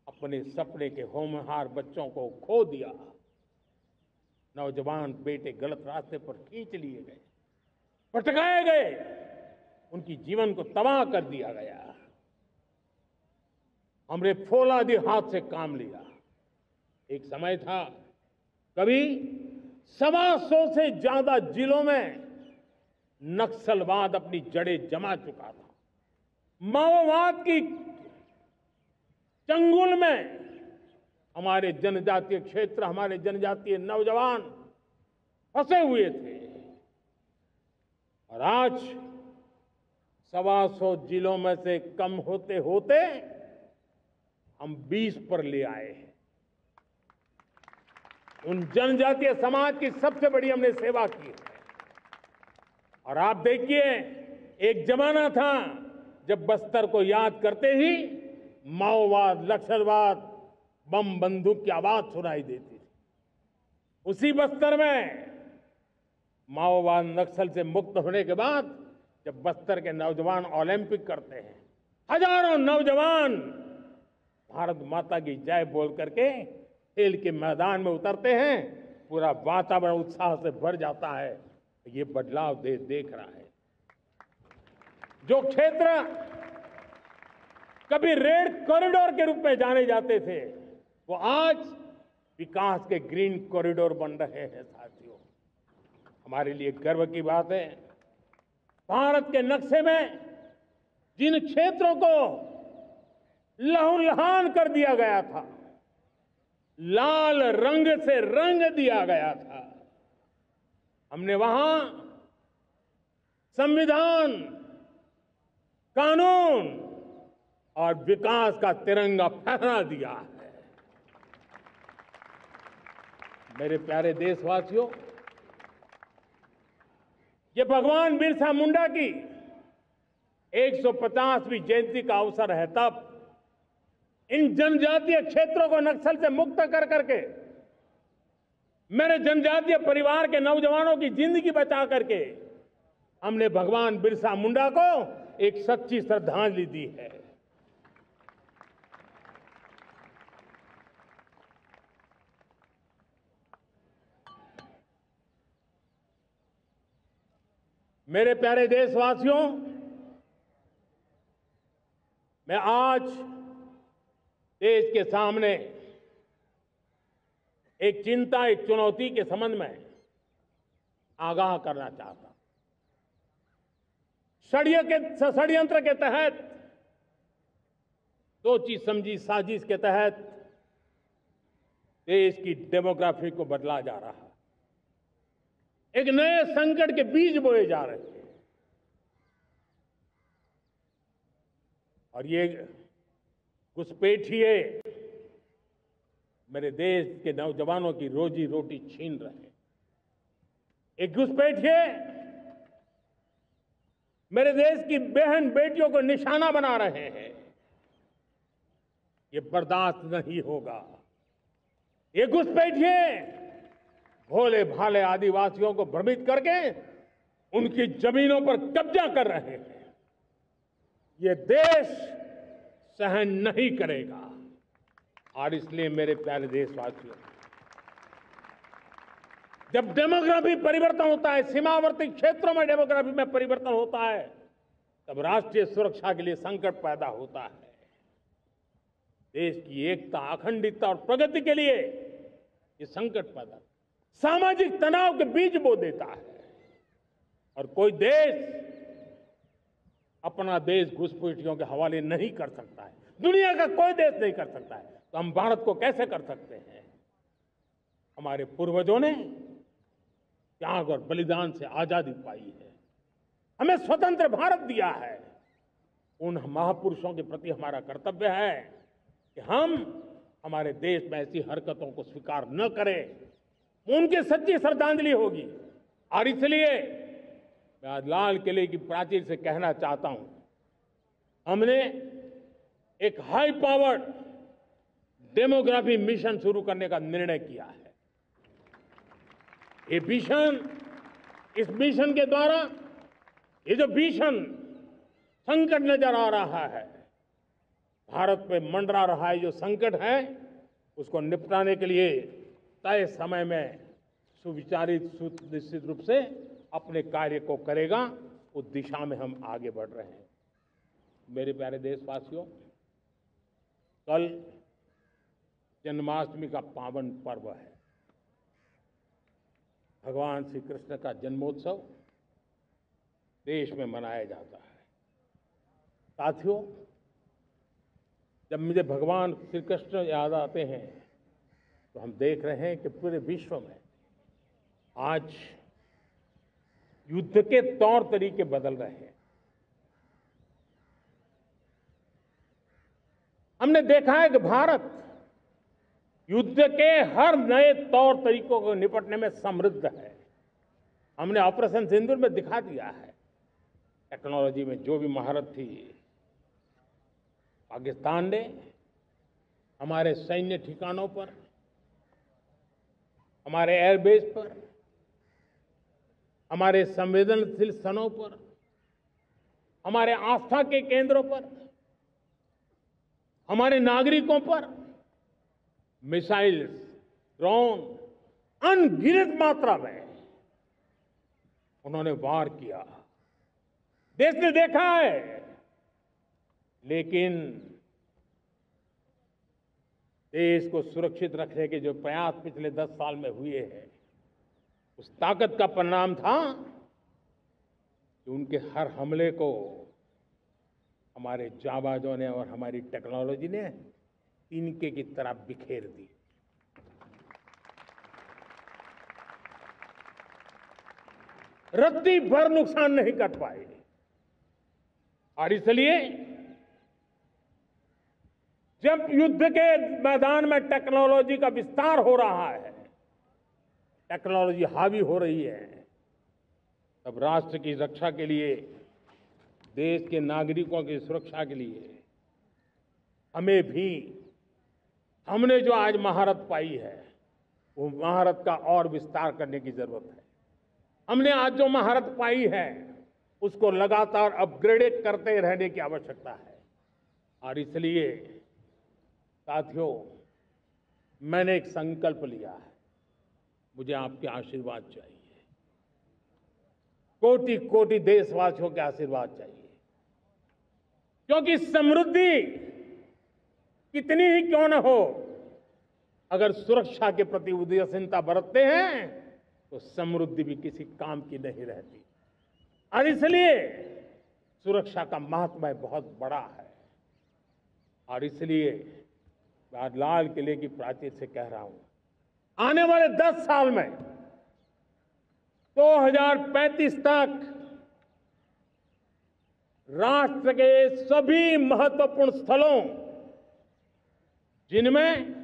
अपने सपने के होनहार बच्चों को खो दिया। नौजवान बेटे गलत रास्ते पर खींच लिए गए, भटकाए गए, उनकी जीवन को तबाह कर दिया गया। हमने फौलादी हाथ से काम लिया। एक समय था, कभी 125 से ज्यादा जिलों में नक्सलवाद अपनी जड़ें जमा चुका था। माओवाद की चंगुल में हमारे जनजातीय क्षेत्र, हमारे जनजातीय नौजवान फंसे हुए थे और आज 125 जिलों में से कम होते होते हम 20 पर ले आए हैं। उन जनजातीय समाज की सबसे बड़ी हमने सेवा की है। और आप देखिए, एक जमाना था जब बस्तर को याद करते ही माओवाद, नक्सलवाद, बम बंदूक की आवाज सुनाई देती थी। उसी बस्तर में माओवाद नक्सल से मुक्त होने के बाद जब बस्तर के नौजवान ओलंपिक करते हैं, हजारों नौजवान भारत माता की जय बोल करके खेल के मैदान में उतरते हैं, पूरा वातावरण उत्साह से भर जाता है। ये बदलाव देश देख रहा है। जो क्षेत्र कभी रेड कॉरिडोर के रूप में जाने जाते थे, वो आज विकास के ग्रीन कॉरिडोर बन रहे हैं। साथियों, हमारे लिए गर्व की बात है, भारत के नक्शे में जिन क्षेत्रों को लहूलुहान कर दिया गया था, लाल रंग से रंग दिया गया था, हमने वहां संविधान, कानून और विकास का तिरंगा फहरा दिया है। मेरे प्यारे देशवासियों, ये भगवान बिरसा मुंडा की 150वीं जयंती का अवसर है। तब इन जनजातीय क्षेत्रों को नक्सल से मुक्त कर करके, मेरे जनजातीय परिवार के नौजवानों की जिंदगी बचा करके हमने भगवान बिरसा मुंडा को एक सच्ची श्रद्धांजलि दी है। मेरे प्यारे देशवासियों, मैं आज देश के सामने एक चिंता, एक चुनौती के संबंध में आगाह करना चाहता हूं। षड्यंत्र के तहत, सोची समझी साजिश के तहत देश की डेमोग्राफी को बदला जा रहा है। एक नए संकट के बीज बोए जा रहे हैं और ये घुसपैठिए मेरे देश के नौजवानों की रोजी रोटी छीन रहे हैं। एक घुसपैठिए मेरे देश की बहन बेटियों को निशाना बना रहे हैं। ये बर्दाश्त नहीं होगा। ये घुसपैठिए भोले भाले आदिवासियों को भ्रमित करके उनकी जमीनों पर कब्जा कर रहे हैं। ये देश सहन नहीं करेगा। और इसलिए मेरे प्यारे देशवासियों, जब डेमोग्राफी परिवर्तन होता है, सीमावर्ती क्षेत्रों में डेमोग्राफी में परिवर्तन होता है, तब राष्ट्रीय सुरक्षा के लिए संकट पैदा होता है। देश की एकता, अखंडता और प्रगति के लिए ये संकट पैदा, सामाजिक तनाव के बीज बो देता है। और कोई देश अपना देश घुसपैठियों के हवाले नहीं कर सकता है। दुनिया का कोई देश नहीं कर सकता है, तो हम भारत को कैसे कर सकते हैं? हमारे पूर्वजों ने त्याग और बलिदान से आजादी पाई है, हमें स्वतंत्र भारत दिया है। उन महापुरुषों के प्रति हमारा कर्तव्य है कि हम हमारे देश में ऐसी हरकतों को स्वीकार न करें। उनकी सच्ची श्रद्धांजलि होगी। और इसलिए मैं आज लाल किले की प्राचीर से कहना चाहता हूं, हमने एक हाई पावर्ड डेमोग्राफी मिशन शुरू करने का निर्णय किया है। ये मिशन, इस मिशन के द्वारा ये जो भीषण संकट नजर आ रहा है, भारत पे मंडरा रहा है जो संकट है, उसको निपटाने के लिए तय समय में सुविचारित, सुनिश्चित रूप से अपने कार्य को करेगा। उस दिशा में हम आगे बढ़ रहे हैं। मेरे प्यारे देशवासियों, कल जन्माष्टमी का पावन पर्व है। भगवान श्री कृष्ण का जन्मोत्सव देश में मनाया जाता है। साथियों, जब मुझे भगवान श्री कृष्ण याद आते हैं तो हम देख रहे हैं कि पूरे विश्व में आज युद्ध के तौर तरीके बदल रहे हैं। हमने देखा है कि भारत युद्ध के हर नए तौर तरीकों को निपटने में समृद्ध है। हमने ऑपरेशन सिंदूर में दिखा दिया है। टेक्नोलॉजी में जो भी महारत थी, पाकिस्तान ने हमारे सैन्य ठिकानों पर, हमारे एयरबेस पर, हमारे संवेदनशील स्थानों पर, हमारे आस्था के केंद्रों पर, हमारे नागरिकों पर मिसाइल्स, ड्रोन अनगिनत मात्रा में उन्होंने वार किया। देश ने देखा है, लेकिन देश को सुरक्षित रखने के जो प्रयास पिछले 10 साल में हुए हैं, उस ताकत का परिणाम था कि उनके हर हमले को हमारे जाबाजों ने और हमारी टेक्नोलॉजी ने तिनके की तरह बिखेर दी। रत्ती भर नुकसान नहीं कर पाए। और इसलिए जब युद्ध के मैदान में टेक्नोलॉजी का विस्तार हो रहा है, टेक्नोलॉजी हावी हो रही है, तब राष्ट्र की रक्षा के लिए, देश के नागरिकों की सुरक्षा के लिए हमें भी, हमने जो आज महारत पाई है, वो महारत का और विस्तार करने की जरूरत है। हमने आज जो महारत पाई है, उसको लगातार अपग्रेडेड करते रहने की आवश्यकता है। और इसलिए साथियों, मैंने एक संकल्प लिया है, मुझे आपके आशीर्वाद चाहिए, कोटि कोटि देशवासियों के आशीर्वाद चाहिए। क्योंकि समृद्धि कितनी ही क्यों न हो, अगर सुरक्षा के प्रति उदासीनता बरतते हैं तो समृद्धि भी किसी काम की नहीं रहती। और इसलिए सुरक्षा का महत्व बहुत बड़ा है। और इसलिए मैं आज लाल किले की प्राचीर से कह रहा हूं, आने वाले 10 साल में 2035 तक राष्ट्र के सभी महत्वपूर्ण स्थलों, जिनमें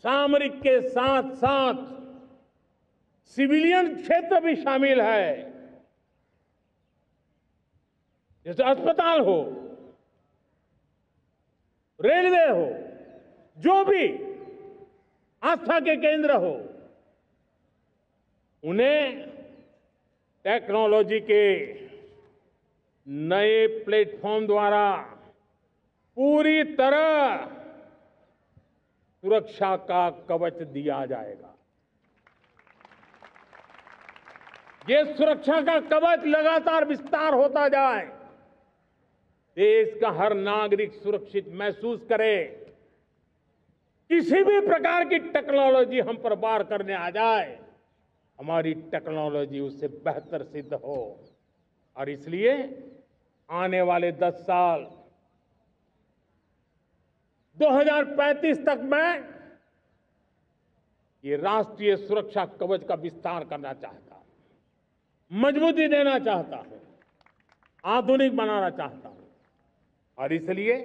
सामरिक के साथ साथ सिविलियन क्षेत्र भी शामिल है, जैसे अस्पताल हो, रेलवे हो, जो भी आस्था के केंद्र हो, उन्हें टेक्नोलॉजी के नए प्लेटफॉर्म द्वारा पूरी तरह सुरक्षा का कवच दिया जाएगा। ये सुरक्षा का कवच लगातार विस्तार होता जाए, देश का हर नागरिक सुरक्षित महसूस करे। किसी भी प्रकार की टेक्नोलॉजी हम पर वार करने आ जाए, हमारी टेक्नोलॉजी उससे बेहतर सिद्ध हो। और इसलिए आने वाले 10 साल 2035 तक मैं ये राष्ट्रीय सुरक्षा कवच का विस्तार करना चाहता हूं, मजबूती देना चाहता हूं, आधुनिक बनाना चाहता हूं। और इसलिए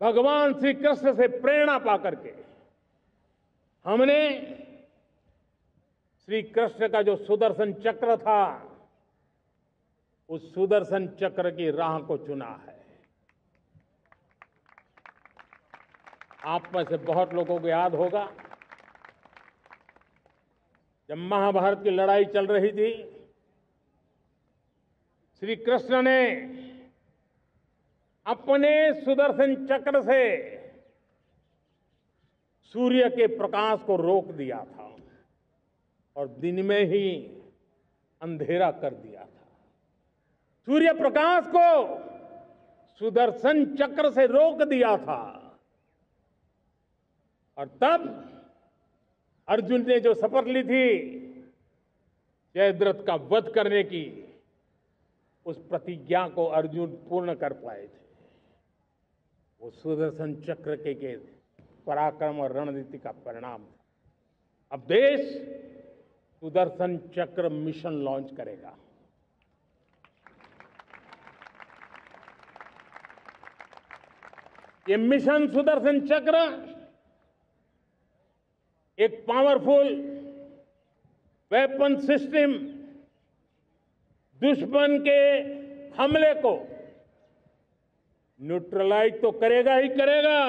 भगवान श्री कृष्ण से प्रेरणा पाकर के हमने श्री कृष्ण का जो सुदर्शन चक्र था, उस सुदर्शन चक्र की राह को चुना है। आप में से बहुत लोगों को याद होगा, जब महाभारत की लड़ाई चल रही थी, श्री कृष्ण ने अपने सुदर्शन चक्र से सूर्य के प्रकाश को रोक दिया था और दिन में ही अंधेरा कर दिया था। सूर्य प्रकाश को सुदर्शन चक्र से रोक दिया था। और तब अर्जुन ने जो शपथ ली थी जयद्रथ का वध करने की, उस प्रतिज्ञा को अर्जुन पूर्ण कर पाए थे। वो सुदर्शन चक्र के पराक्रम और रणनीति का परिणाम था। अब देश सुदर्शन चक्र मिशन लॉन्च करेगा। ये मिशन सुदर्शन चक्र एक पावरफुल वेपन सिस्टम दुश्मन के हमले को न्यूट्रलाइज तो करेगा ही करेगा,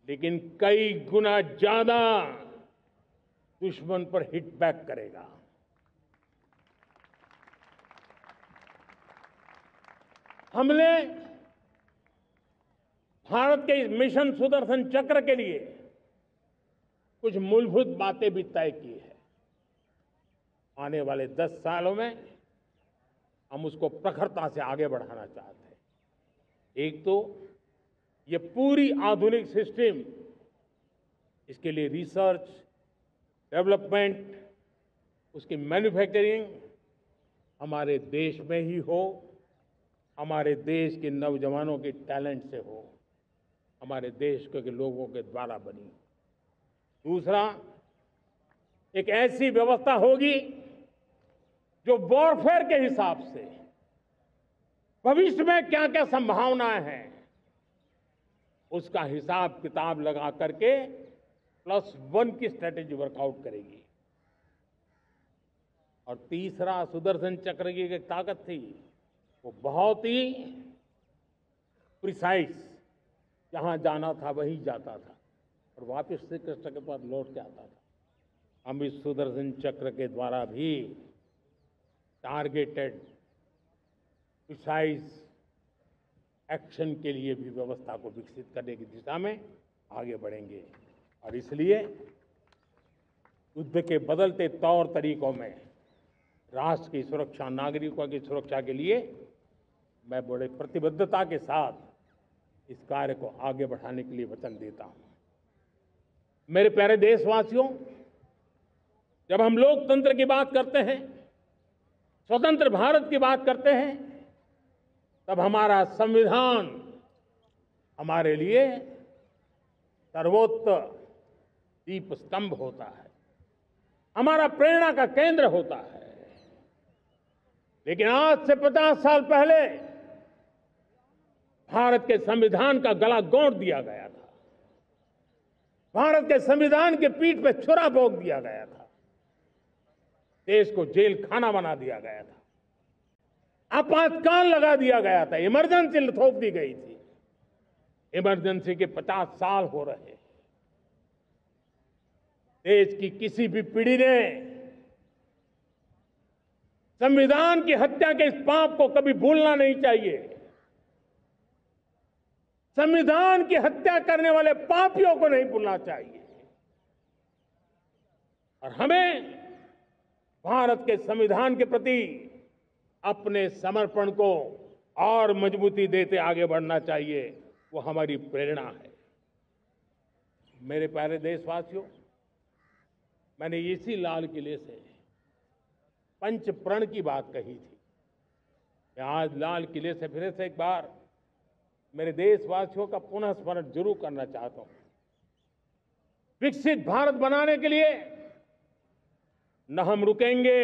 लेकिन कई गुना ज्यादा दुश्मन पर हिट बैक करेगा। हमने भारत के इस मिशन सुदर्शन चक्र के लिए कुछ मूलभूत बातें भी तय की है। आने वाले 10 सालों में हम उसको प्रखरता से आगे बढ़ाना चाहते हैं। एक तो ये पूरी आधुनिक सिस्टम, इसके लिए रिसर्च, डेवलपमेंट, उसकी मैन्युफैक्चरिंग हमारे देश में ही हो, हमारे देश के नौजवानों के टैलेंट से हो, हमारे देश के लोगों के द्वारा बनी। दूसरा, एक ऐसी व्यवस्था होगी जो वॉरफेयर के हिसाब से भविष्य में क्या क्या संभावनाएं हैं उसका हिसाब किताब लगा करके +1 की स्ट्रेटेजी वर्कआउट करेगी। और तीसरा, सुदर्शन चक्र की एक ताकत थी, वो बहुत ही प्रिसाइज, जहां जाना था वहीं जाता था और वापस श्री कृष्ण के पास लौट के आता था। हम इस सुदर्शन चक्र के द्वारा भी टारगेटेड प्रिसाइज एक्शन के लिए भी व्यवस्था को विकसित करने की दिशा में आगे बढ़ेंगे। और इसलिए युद्ध के बदलते तौर तरीकों में राष्ट्र की सुरक्षा, नागरिकों की सुरक्षा के लिए मैं बड़े प्रतिबद्धता के साथ इस कार्य को आगे बढ़ाने के लिए वचन देता हूं। मेरे प्यारे देशवासियों, जब हम लोकतंत्र की बात करते हैं, स्वतंत्र भारत की बात करते हैं, तब हमारा संविधान हमारे लिए सर्वोच्च दीप स्तंभ होता है, हमारा प्रेरणा का केंद्र होता है। लेकिन आज से 50 साल पहले भारत के संविधान का गला घोंट दिया गया था, भारत के संविधान के पीठ पे छुरा भोंक दिया गया था, देश को जेल खाना बना दिया गया था, आपातकाल लगा दिया गया था, इमरजेंसी थोप दी गई थी। इमरजेंसी के 50 साल हो रहे हैं। देश की किसी भी पीढ़ी ने संविधान की हत्या के इस पाप को कभी भूलना नहीं चाहिए। संविधान की हत्या करने वाले पापियों को नहीं भूलना चाहिए। और हमें भारत के संविधान के प्रति अपने समर्पण को और मजबूती देते आगे बढ़ना चाहिए। वो हमारी प्रेरणा है। मेरे प्यारे देशवासियों, मैंने इसी लाल किले से पंच प्रण की बात कही थी। मैं आज लाल किले से फिर से एक बार मेरे देशवासियों का पुनः स्मरण जरूर करना चाहता हूं। विकसित भारत बनाने के लिए न हम रुकेंगे,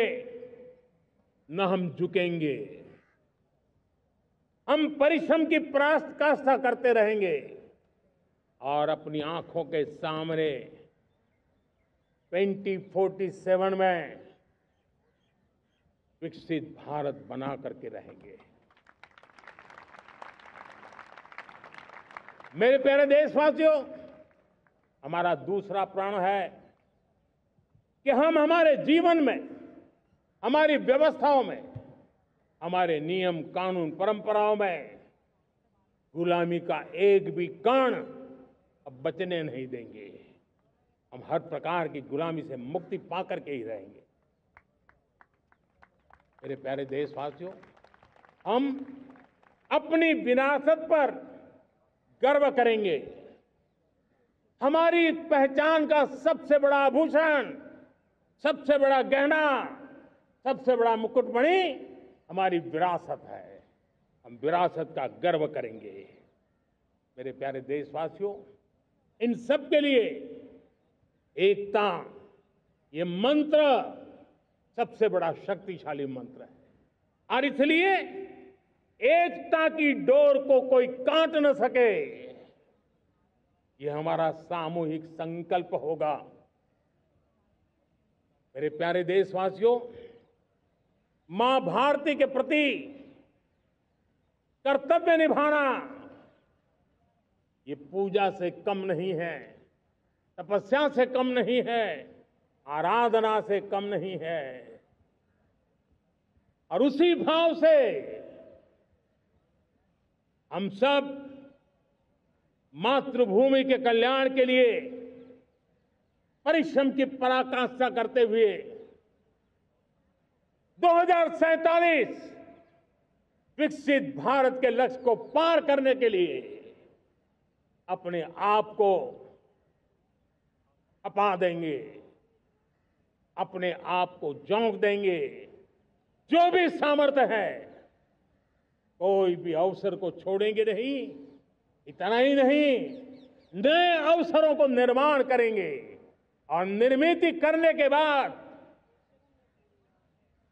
न हम झुकेंगे। हम परिश्रम की पराकाष्ठा करते रहेंगे और अपनी आंखों के सामने 2047 में विकसित भारत बना करके रहेंगे। मेरे प्यारे देशवासियों, हमारा दूसरा प्रण है कि हम हमारे जीवन में, हमारी व्यवस्थाओं में, हमारे नियम, कानून, परंपराओं में गुलामी का एक भी कण अब बचने नहीं देंगे। हम हर प्रकार की गुलामी से मुक्ति पाकर के ही रहेंगे। मेरे प्यारे देशवासियों, हम अपनी विरासत पर गर्व करेंगे। हमारी पहचान का सबसे बड़ा आभूषण, सबसे बड़ा गहना, सबसे बड़ा मुकुटमणि हमारी विरासत है। हम विरासत का गर्व करेंगे। मेरे प्यारे देशवासियों, इन सब के लिए एकता, ये मंत्र सबसे बड़ा शक्तिशाली मंत्र है और इसलिए एकता की डोर को कोई काट न सके, ये हमारा सामूहिक संकल्प होगा। मेरे प्यारे देशवासियों, मां भारती के प्रति कर्तव्य निभाना ये पूजा से कम नहीं है, तपस्या से कम नहीं है, आराधना से कम नहीं है। और उसी भाव से हम सब मातृभूमि के कल्याण के लिए परिश्रम की पराकाष्ठा करते हुए 2047 विकसित भारत के लक्ष्य को पार करने के लिए अपने आप को खपा देंगे, अपने आप को झोंक देंगे। जो भी सामर्थ्य है, कोई भी अवसर को छोड़ेंगे नहीं। इतना ही नहीं, नए अवसरों को निर्माण करेंगे और निर्मित करने के बाद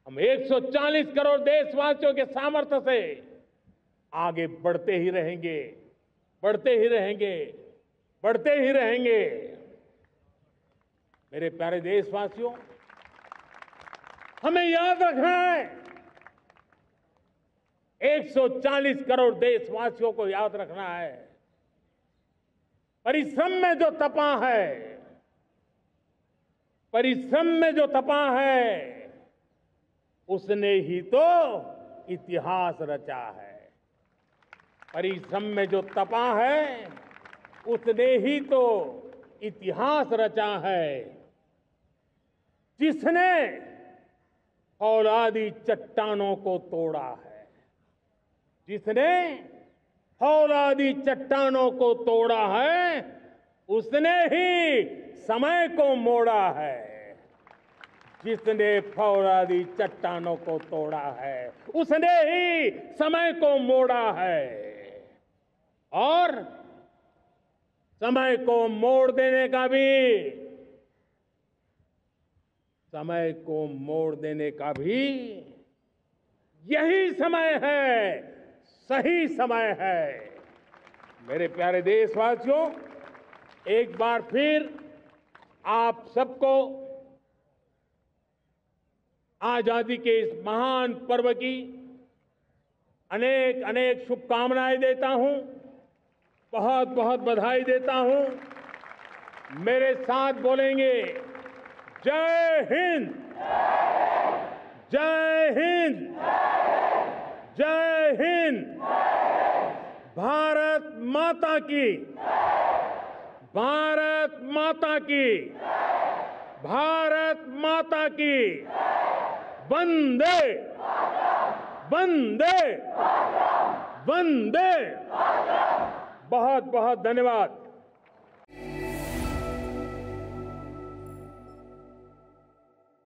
हम 140 करोड़ देशवासियों के सामर्थ्य से आगे बढ़ते ही रहेंगे, बढ़ते ही रहेंगे, बढ़ते ही रहेंगे। मेरे प्यारे देशवासियों, हमें याद रखना है, 140 करोड़ देशवासियों को याद रखना है, परिश्रम में जो तपा है, परिश्रम में जो तपा है, उसने ही तो इतिहास रचा है। परिश्रम में जो तपा है, उसने ही तो इतिहास रचा है। जिसने फौलादी चट्टानों को तोड़ा है, जिसने फौलादी चट्टानों को तोड़ा है, उसने ही समय को मोड़ा है। जिसने फौलादी चट्टानों को तोड़ा है, उसने ही समय को मोड़ा है। और समय को मोड़ देने का भी, समय को मोड़ देने का भी यही समय है, सही समय है। मेरे प्यारे देशवासियों, एक बार फिर आप सबको आजादी के इस महान पर्व की अनेक अनेक शुभकामनाएं देता हूं, बहुत बहुत बधाई देता हूं। मेरे साथ बोलेंगे, जय हिंद, जय हिंद, जय हिंद। भारत माता की, भारत माता की, भारत माता की। वंदे, वंदे, वंदे। बहुत बहुत धन्यवाद।